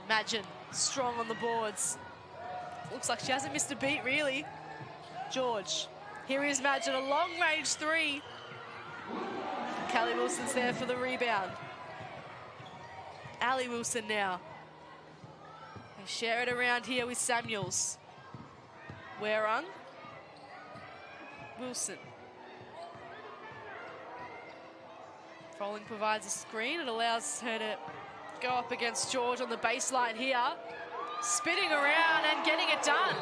Speaker 4: Magin, strong on the boards. Looks like she hasn't missed a beat, really. George. Here is Magin, a long-range 3. Callie Wilson's there for the rebound. Ali Wilson now. They share it around here with Samuels. Werung. Wilson. Froling provides a screen. It allows her to go up against George on the baseline here. Spinning around and getting it done.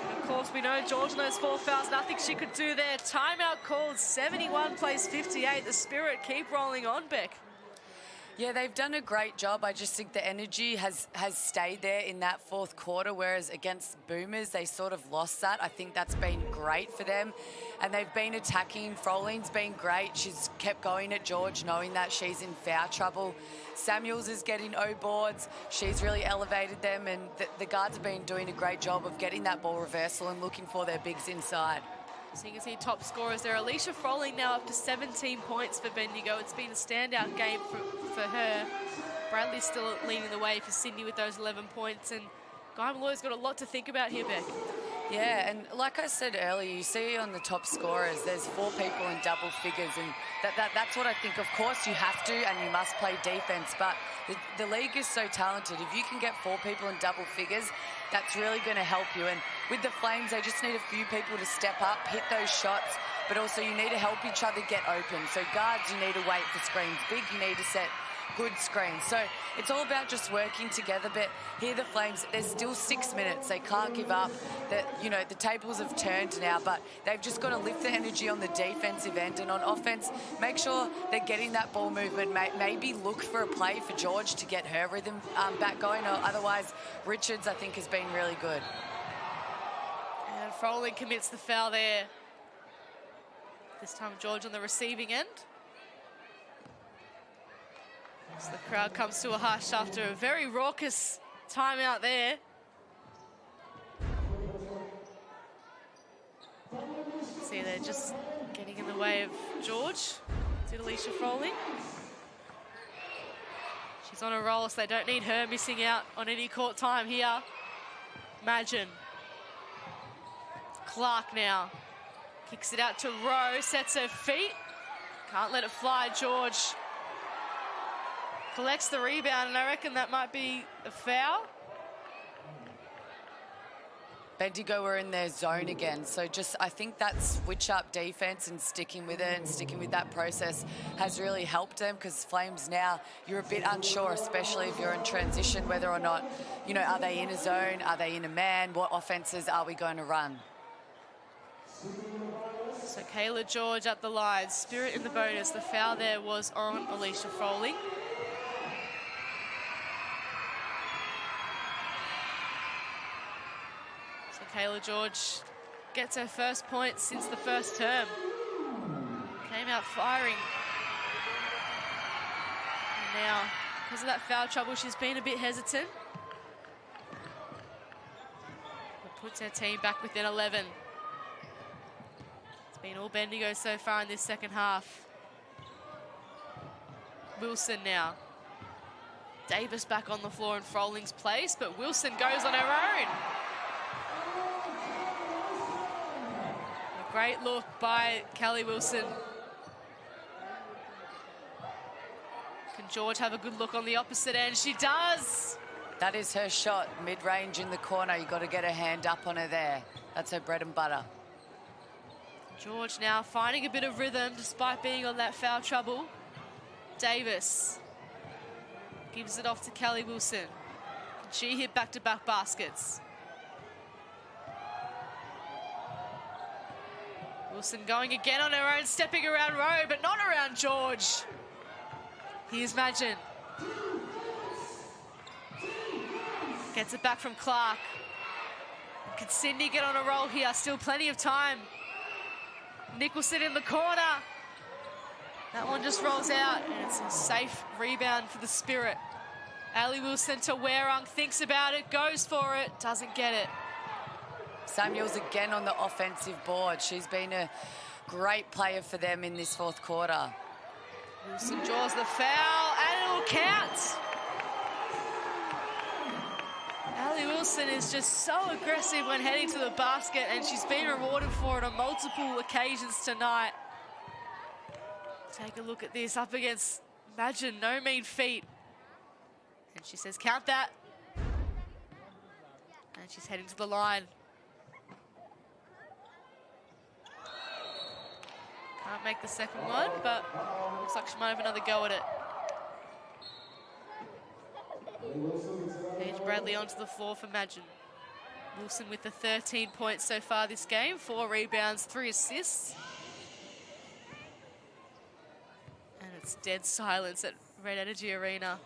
Speaker 4: And of course, we know George in those 4 fouls, nothing she could do there. Timeout called, 71 plays 58. The Spirit keep rolling on, Beck.
Speaker 3: Yeah, they've done a great job. I just think the energy has stayed there in that fourth quarter, whereas against Boomers, they sort of lost that. I think that's been great for them. And they've been attacking. Froling's been great. She's kept going at George, knowing that she's in foul trouble. Samuels is getting O boards. She's really elevated them, and the guards have been doing a great job of getting that ball reversal and looking for their bigs inside.
Speaker 4: So you can see top scorers there. Alicia Froling now up to 17 points for Bendigo. It's been a standout game for her. Bradley's still leading the way for Sydney with those 11 points. And Guy Malloy's got a lot to think about here, Beck.
Speaker 3: Yeah, and like I said earlier, you see on the top scorers, there's 4 people in double figures, and that's what I think. Of course, you have to and you must play defense, but the league is so talented. If you can get 4 people in double figures, that's really going to help you. And with the Flames, they just need a few people to step up, hit those shots, but also you need to help each other get open. So guards, you need to wait for screens. Big, you need to set good screens. So it's all about just working together. But here the Flames, there's still 6 minutes. They can't give up. The tables have turned now, but they've just got to lift the energy on the defensive end. And on offense, make sure they're getting that ball movement. Maybe look for a play for George to get her rhythm back going. Or otherwise, Richards, I think, has been really good.
Speaker 4: And Froling commits the foul there. This time George on the receiving end. So the crowd comes to a hush after a very raucous timeout there. See, they're just getting in the way of George. Did Alicia Froling. She's on a roll, so they don't need her missing out on any court time here. Magin. Clark now. Kicks it out to Rowe, sets her feet. Can't let it fly, George. Collects the rebound, and I reckon that might be a foul.
Speaker 3: Bendigo were in their zone again, so I think that switch up defense and sticking with it and sticking with that process has really helped them, because Flames now, you're a bit unsure, especially if you're in transition, whether or not, are they in a zone, are they in a man, what offenses are we going to run?
Speaker 4: So Kayla George at the line, Spirit in the bonus. The foul there was on Alicia Froling. Kayla George gets her first point since the first term. Came out firing. And now, because of that foul trouble, she's been a bit hesitant. But puts her team back within 11. It's been all Bendigo so far in this second half. Wilson now. Davis back on the floor in Froling's place, but Wilson goes on her own. A great look by Kelly Wilson. Can George have a good look on the opposite end? She does.
Speaker 3: That is her shot, mid-range in the corner. You've got to get her hand up on her there. That's her bread and butter.
Speaker 4: George now finding a bit of rhythm despite being on that foul trouble. Davis gives it off to Kelly Wilson. She hit back-to-back baskets. Wilson going again on her own, stepping around Rowe, but not around George. Here's Madgen. Gets it back from Clark. Can Sydney get on a roll here? Still plenty of time. Nicholson in the corner. That one just rolls out, and it's a safe rebound for the Spirit. Ali Wilson to Warung, thinks about it, goes for it, doesn't get it.
Speaker 3: Samuels again on the offensive board. She's been a great player for them in this fourth quarter.
Speaker 4: Wilson draws the foul, and it'll count. Ali Wilson is just so aggressive when heading to the basket, and she's been rewarded for it on multiple occasions tonight. Take a look at this, up against Madgen, no mean feat. And she says, count that. And she's heading to the line. Can't make the second one, but looks like she might have another go at it. Paige Bradley onto the floor for Madgen. Wilson with the 13 points so far this game, 4 rebounds, 3 assists. And it's dead silence at Red Energy Arena.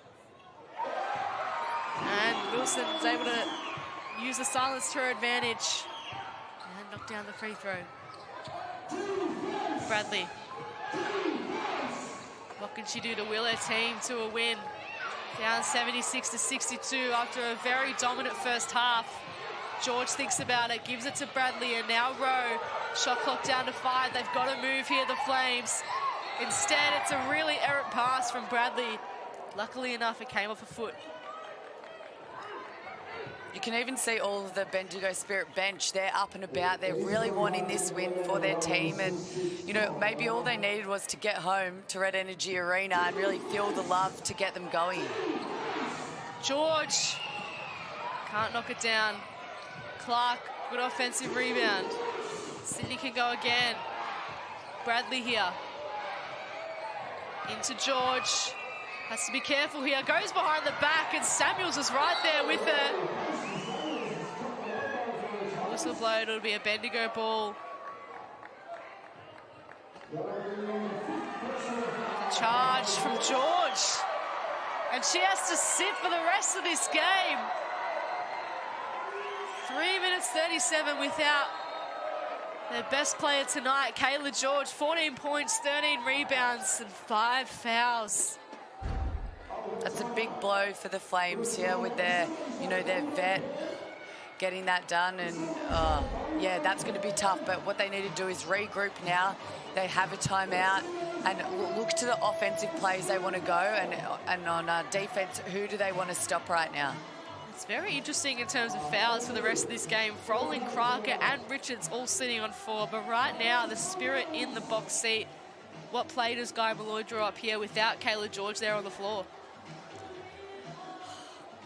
Speaker 4: And Wilson is able to use the silence to her advantage and knock down the free throw. Bradley. What can she do to will her team to a win? Down 76-62 after a very dominant first half. George thinks about it, gives it to Bradley, and now Rowe. Shot clock down to 5. They've got to move here, the Flames. Instead, it's a really errant pass from Bradley. Luckily enough, it came off a foot.
Speaker 3: You can even see all of the Bendigo Spirit bench. They're up and about. They're really wanting this win for their team. And, you know, maybe all they needed was to get home to Red Energy Arena and really feel the love to get them going.
Speaker 4: George can't knock it down. Clark, good offensive rebound. Sydney can go again. Bradley here. Into George. Has to be careful here. Goes behind the back, and Samuels is right there with it. Whistle blow, it'll be a Bendigo ball. Charge from George. And she has to sit for the rest of this game. 3 minutes 37 without their best player tonight, Kayla George. 14 points, 13 rebounds, and 5 fouls.
Speaker 3: That's a big blow for the Flames here with their, you know, their vet getting that done. And, yeah, that's going to be tough. But what they need to do is regroup now. They have a timeout and look to the offensive plays they want to go. And on defense, who do they want to stop right now?
Speaker 4: It's very interesting in terms of fouls for the rest of this game. Froling, Crocker and Richards all sitting on 4. But right now, the Spirit in the box seat. What play does Guy Malloy draw up here without Kayla George there on the floor?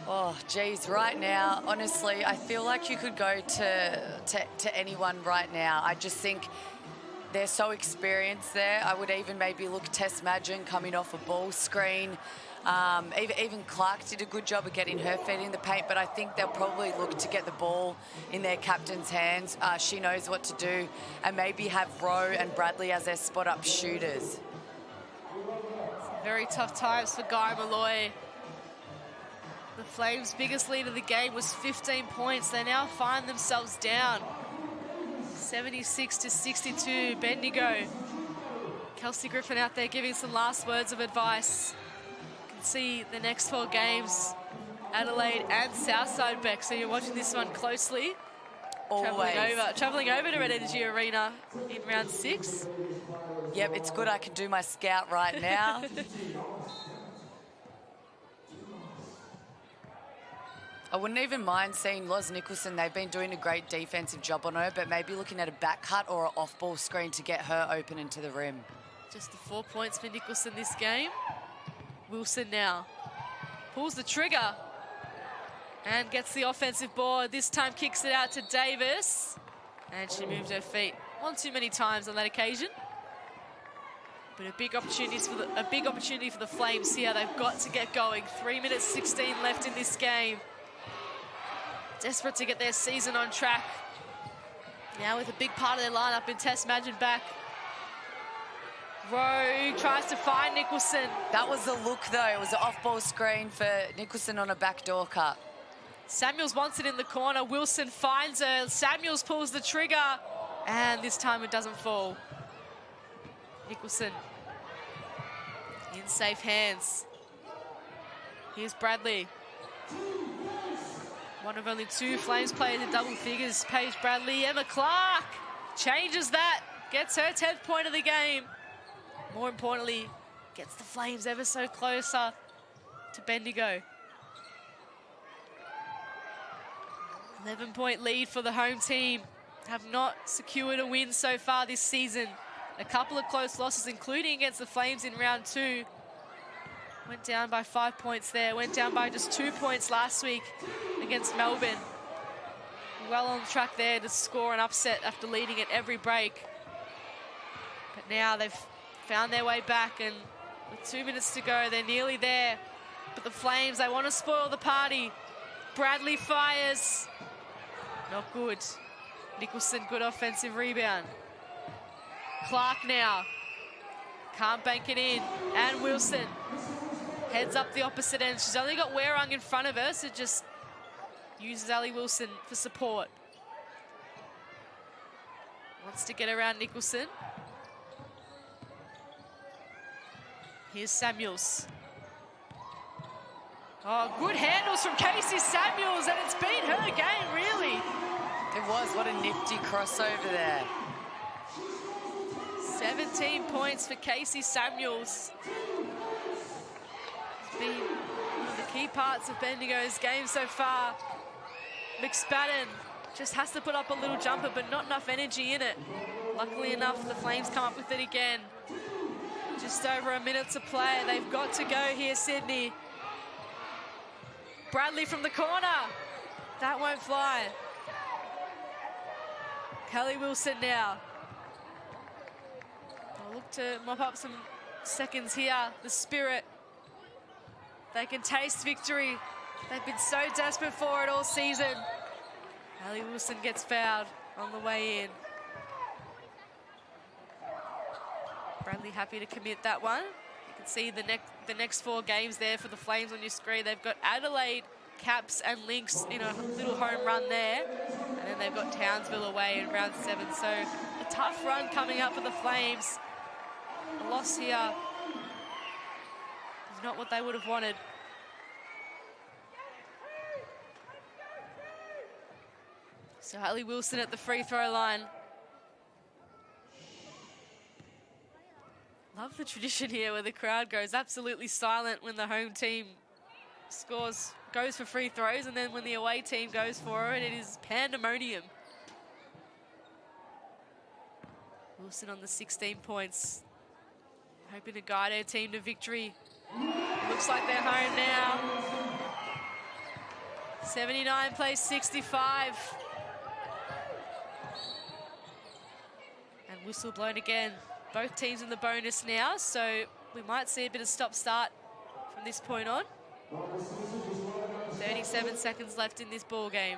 Speaker 3: Oh, geez, right now, honestly, I feel like you could go to anyone right now. I just think they're so experienced there. I would even maybe look Tess Madgen coming off a ball screen. Even Clark did a good job of getting her feet in the paint, but I think they'll probably look to get the ball in their captain's hands. She knows what to do, and maybe have Rowe and Bradley as their spot-up shooters.
Speaker 4: Very tough times for Guy Malloy. The Flames' biggest lead of the game was 15 points. They now find themselves down 76-62. Bendigo. Kelsey Griffin out there giving some last words of advice. You can see the next 4 games, Adelaide and Southside, Beck. So you're watching this one closely.
Speaker 3: Always.
Speaker 4: Travelling over to Red Energy Arena in round 6.
Speaker 3: Yep, it's good I can do my scout right now. I wouldn't even mind seeing Loz Nicholson. They've been doing a great defensive job on her, but maybe looking at a back cut or an off-ball screen to get her open into the rim.
Speaker 4: Just the 4 points for Nicholson this game. Wilson now pulls the trigger and gets the offensive board. This time kicks it out to Davis. And she moved her feet one too many times on that occasion. But a big opportunity for the Flames here. They've got to get going. 3 minutes 16 left in this game. Desperate to get their season on track. Now with a big part of their lineup in Tess Madgen back. Rowe tries to find Nicholson.
Speaker 3: That was the look, though. It was an off-ball screen for Nicholson on a backdoor cut.
Speaker 4: Samuels wants it in the corner. Wilson finds her. Samuels pulls the trigger. And this time it doesn't fall. Nicholson in safe hands. Here's Bradley. One of only 2 Flames players in double figures. Paige Bradley. Emma Clark changes that. Gets her 10th point of the game. More importantly, gets the Flames ever so closer to Bendigo. 11-point lead for the home team. Have not secured a win so far this season. A couple of close losses, including against the Flames in round 2. Went down by 5 points there. Went down by just 2 points last week against Melbourne. Well on track there to score an upset after leading at every break. But now they've found their way back, and with 2 minutes to go, they're nearly there. But the Flames, they want to spoil the party. Bradley fires. Not good. Nicholson, good offensive rebound. Clark now. Can't bank it in. And Wilson heads up the opposite end. She's only got Werung in front of her, so just uses Ali Wilson for support. Wants to get around Nicholson. Here's Samuels. Oh, good handles from Casey Samuels, and it's been her game, really.
Speaker 3: It was. What a nifty crossover there.
Speaker 4: 17 points for Casey Samuels. It's been one of the key parts of Bendigo's game so far. McSpadden just has to put up a little jumper, but not enough energy in it. Luckily enough, the Flames come up with it again. Just over a minute to play. They've got to go here, Sydney. Bradley from the corner. That won't fly. Kelly Wilson now. They'll look to mop up some seconds here. The Spirit. They can taste victory. They've been so desperate for it all season. Kelly Wilson gets fouled on the way in. Bradley happy to commit that one. You can see the next 4 games there for the Flames on your screen. They've got Adelaide, Caps and Lynx in a little home run there. And then they've got Townsville away in round 7. So a tough run coming up for the Flames. A loss here is not what they would have wanted. So Ali Wilson at the free throw line. Love the tradition here where the crowd goes absolutely silent when the home team goes for free throws, and then when the away team goes for it, it is pandemonium. Wilson on the 16 points. Hoping to guide her team to victory. Looks like they're home now. 79 plays 65. And whistle blown again. Both teams in the bonus now, so we might see a bit of stop-start from this point on. 37 seconds left in this ball game.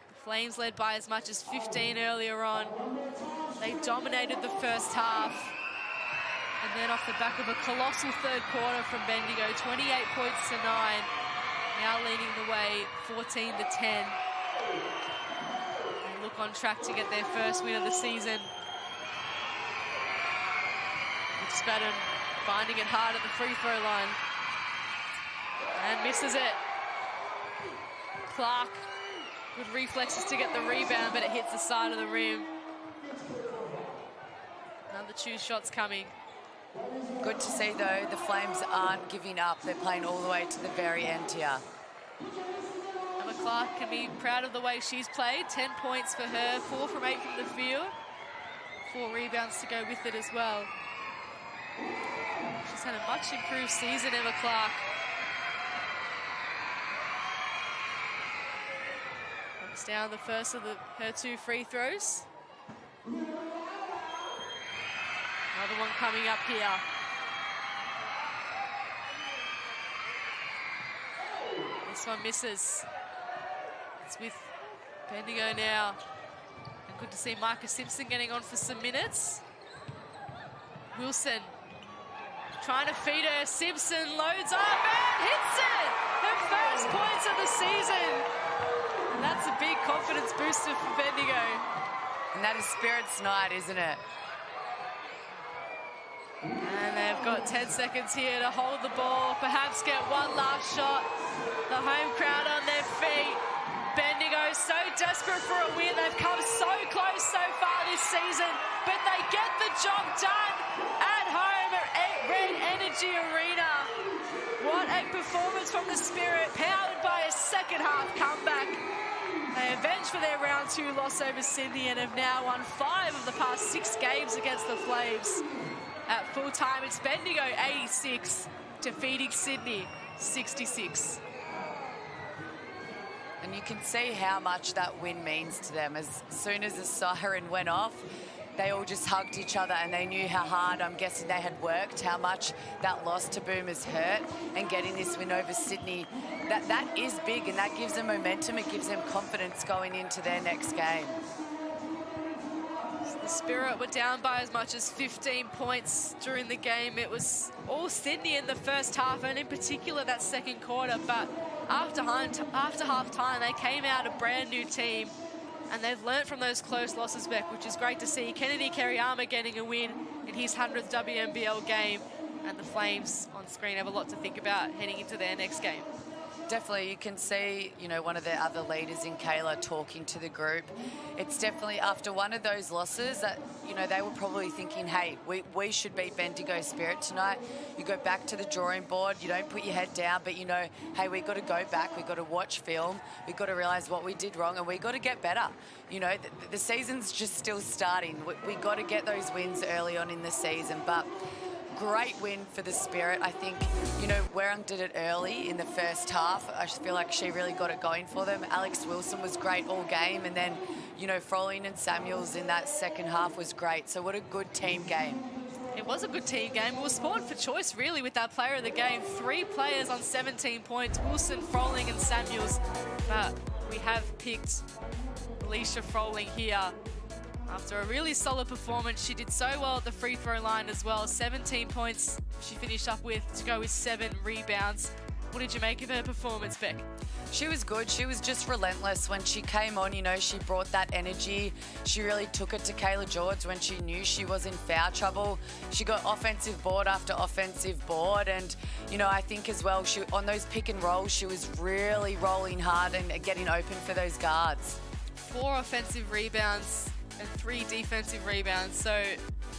Speaker 4: The Flames led by as much as 15 earlier on. They dominated the first half. And then off the back of a colossal third quarter from Bendigo, 28 points to 9. Now leading the way, 14 to 10. They look on track to get their first win of the season. McSpadden finding it hard at the free throw line. And misses it. Clark, good reflexes to get the rebound, but it hits the side of the rim. Another 2 shots coming.
Speaker 3: Good to see, though, the Flames aren't giving up. They're playing all the way to the very end here.
Speaker 4: Emma Clark can be proud of the way she's played. 10 points for her, 4 from 8 from the field. 4 rebounds to go with it as well. She's had a much improved season, Emma Clark. Knocks down the first of her 2 free throws. Another one coming up here. This one misses. It's with Bendigo now. And good to see Micah Simpson getting on for some minutes. Wilson trying to feed her. Simpson loads up and hits it! Her first points of the season. And that's a big confidence booster for Bendigo.
Speaker 3: And that is Spirit's night, isn't it?
Speaker 4: And they've got 10 seconds here to hold the ball, perhaps get one last shot. The home crowd on their feet. Bendigo so desperate for a win. They've come so close so far this season, but they get the job done at home at Red Energy Arena. What a performance from the Spirit, powered by a second half comeback. They avenged for their round 2 loss over Sydney and have now won 5 of the past 6 games against the Flames. At full time, it's Bendigo 86, defeating Sydney 66.
Speaker 3: And you can see how much that win means to them. As soon as the siren went off, they all just hugged each other and they knew how hard, I'm guessing, they had worked, how much that loss to Boomers hurt, and getting this win over Sydney, that is big, and that gives them momentum. It gives them confidence going into their next game.
Speaker 4: The Spirit were down by as much as 15 points during the game. It was all Sydney in the first half, and in particular that second quarter. But after half-time, they came out a brand new team, and they've learnt from those close losses, Beck, which is great to see. Kennedy Kerryama getting a win in his 100th WNBL game, and the Flames on screen have a lot to think about heading into their next game.
Speaker 3: Definitely, you can see, you know, one of their other leaders in Kayla talking to the group. It's definitely after one of those losses that, you know, they were probably thinking, hey, we should beat Bendigo Spirit tonight. You go back to the drawing board, you don't put your head down, but you know, hey, we've got to go back, we've got to watch film, we've got to realise what we did wrong, and we've got to get better. You know, the season's just still starting. We've got to get those wins early on in the season, but great win for the Spirit. I think, you know, Werung did it early in the first half. I feel like she really got it going for them. Alex Wilson was great all game, and then, you know, Froling and Samuels in that second half was great. So what a good team game.
Speaker 4: It was a good team game. It was sport for choice, really, with that player of the game. 3 players on 17 points, Wilson, Froling and Samuels. But we have picked Alicia Froling here. After a really solid performance, she did so well at the free throw line as well. 17 points she finished up with to go with 7 rebounds. What did you make of her performance, Beck?
Speaker 3: She was good. She was just relentless. When she came on, you know, she brought that energy. She really took it to Kayla George when she knew she was in foul trouble. She got offensive board after offensive board. And, you know, I think as well, she on those pick and rolls, she was really rolling hard and getting open for those guards.
Speaker 4: 4 offensive rebounds and 3 defensive rebounds, so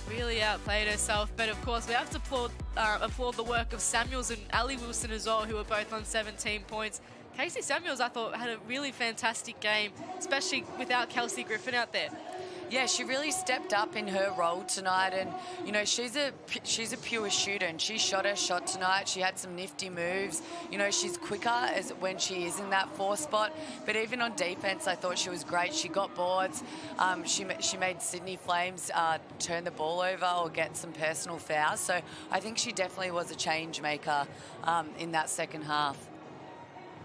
Speaker 4: really outplayed herself. But of course, we have to applaud the work of Samuels and Ali Wilson as well, who were both on 17 points. Casey Samuels, I thought, had a really fantastic game, especially without Kelsey Griffin out there.
Speaker 3: Yeah, she really stepped up in her role tonight, and you know, she's a pure shooter, and she shot her shot tonight. She had some nifty moves. You know, she's quicker as when she is in that 4 spot, but even on defense, I thought she was great. She got boards. She made Sydney Flames turn the ball over or get some personal fouls. So I think she definitely was a change maker in that second half.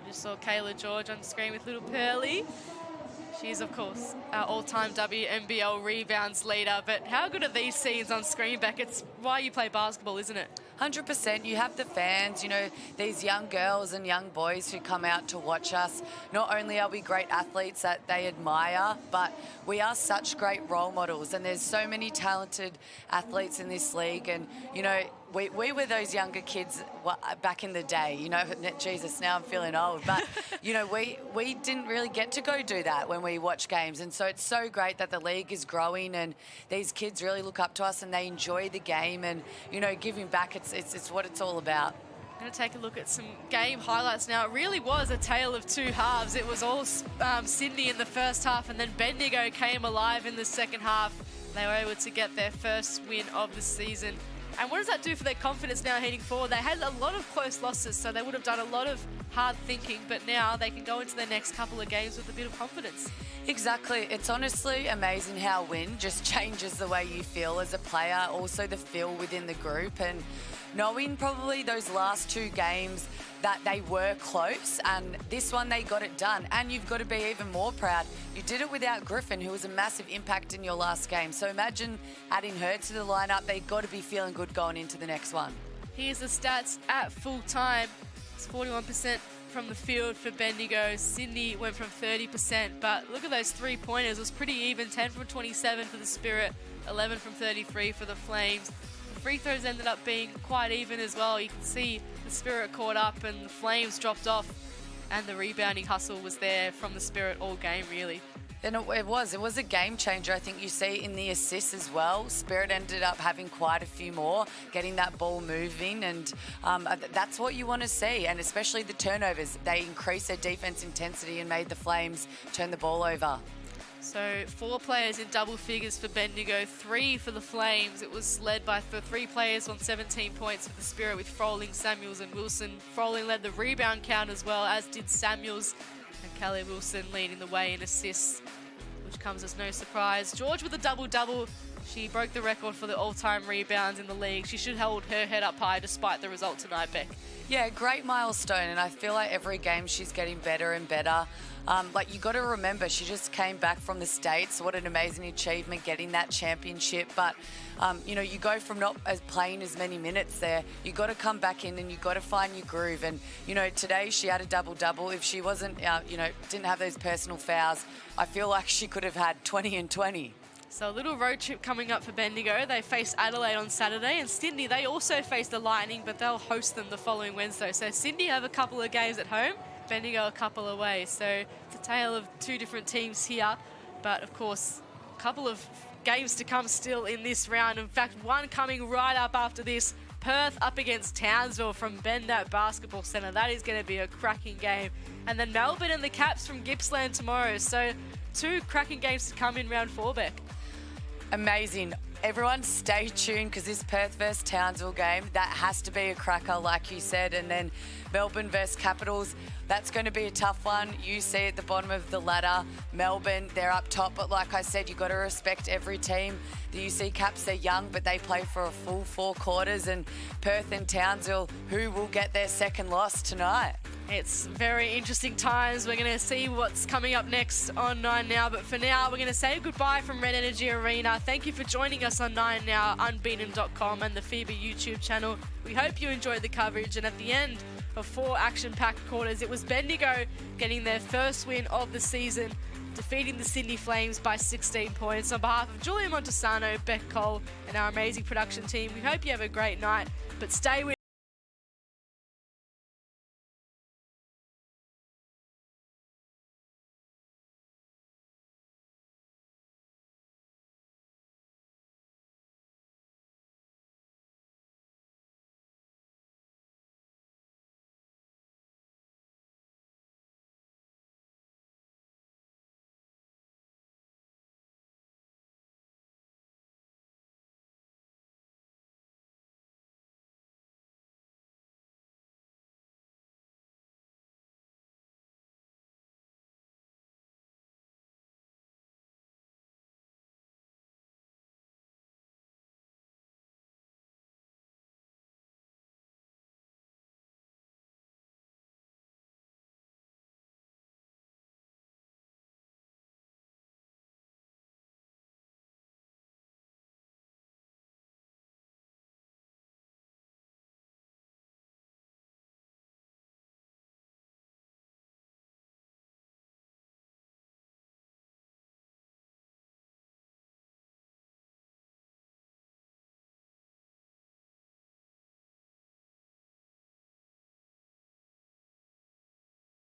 Speaker 4: We just saw Kayla George on screen with little Pearly. She's, of course, our all-time WNBL rebounds leader. But how good are these scenes on screen, Beck? It's why you play basketball, isn't it?
Speaker 3: 100%. You have the fans, you know, these young girls and young boys who come out to watch us. Not only are we great athletes that they admire, but we are such great role models. And there's so many talented athletes in this league. And, you know, we were those younger kids back in the day, you know. Jesus, now I'm feeling old. But, you know, we didn't really get to go do that when we watch games. And so it's so great that the league is growing and these kids really look up to us and they enjoy the game. And, you know, giving back, it's what it's all about.
Speaker 4: Going to take a look at some game highlights now. It really was a tale of two halves. It was all Sydney in the first half, and then Bendigo came alive in the second half. They were able to get their first win of the season. And what does that do for their confidence now heading forward? They had a lot of close losses, so they would have done a lot of hard thinking, but now they can go into their next couple of games with a bit of confidence.
Speaker 3: Exactly. It's honestly amazing how a win just changes the way you feel as a player, also the feel within the group, and knowing probably those last two games that they were close, and this one they got it done. And you've got to be even more proud. You did it without Griffin, who was a massive impact in your last game. So imagine adding her to the lineup. They've got to be feeling good going into the next one.
Speaker 4: Here's the stats at full time. It's 41% from the field for Bendigo. Sydney went from 30%, but look at those 3-pointers. It was pretty even. 10 from 27 for the Spirit, 11 from 33 for the Flames. The free throws ended up being quite even as well. You can see the Spirit caught up and the Flames dropped off, and the rebounding hustle was there from the Spirit all game, really.
Speaker 3: And it was a game changer. I think you see in the assists as well. Spirit ended up having quite a few more, getting that ball moving, and that's what you want to see. And especially the turnovers. They increased their defense intensity and made the Flames turn the ball over.
Speaker 4: So 4 players in double figures for Bendigo, 3 for the Flames. It was led by 3 players on 17 points for the Spirit with Froling, Samuels and Wilson. Froling led the rebound count as well, as did Samuels. And Kelly Wilson leading the way in assists, which comes as no surprise. George with a double-double. She broke the record for the all-time rebounds in the league. She should hold her head up high despite the result tonight, Beck.
Speaker 3: Yeah, great milestone, and I feel like every game she's getting better and better. You got to remember, she just came back from the States. What an amazing achievement getting that championship. But, you go from not playing as many minutes there. You got to come back in and you got to find your groove. And, today she had a double-double. If she wasn't, didn't have those personal fouls, I feel like she could have had 20 and 20.
Speaker 4: So a little road trip coming up for Bendigo. They face Adelaide on Saturday, and Sydney, they also face the Lightning, but they'll host them the following Wednesday. So Sydney have a couple of games at home, Bendigo a couple away. So it's a tale of 2 different teams here, but of course, a couple of games to come still in this round. In fact, one coming right up after this. Perth up against Townsville from Bendigo Basketball Centre. That is going to be a cracking game. And then Melbourne and the Caps from Gippsland tomorrow. So 2 cracking games to come in round 4, Beck.
Speaker 3: Amazing. Everyone stay tuned, because this Perth versus Townsville game, that has to be a cracker, like you said. And then Melbourne versus Capitals, that's going to be a tough one. You see at the bottom of the ladder, Melbourne, they're up top. But like I said, you've got to respect every team. The UC Caps, they're young, but they play for a full 4 quarters. And Perth and Townsville, who will get their second loss tonight?
Speaker 4: It's very interesting times. We're going to see what's coming up next on 9 Now. But for now, we're going to say goodbye from Red Energy Arena. Thank you for joining us on 9 Now, unbeaten.com and the FIBA YouTube channel. We hope you enjoyed the coverage. And at the end of 4 action-packed quarters, it was Bendigo getting their first win of the season, defeating the Sydney Flames by 16 points. On behalf of Julia Montesano, Beck Cole, and our amazing production team, we hope you have a great night. But stay with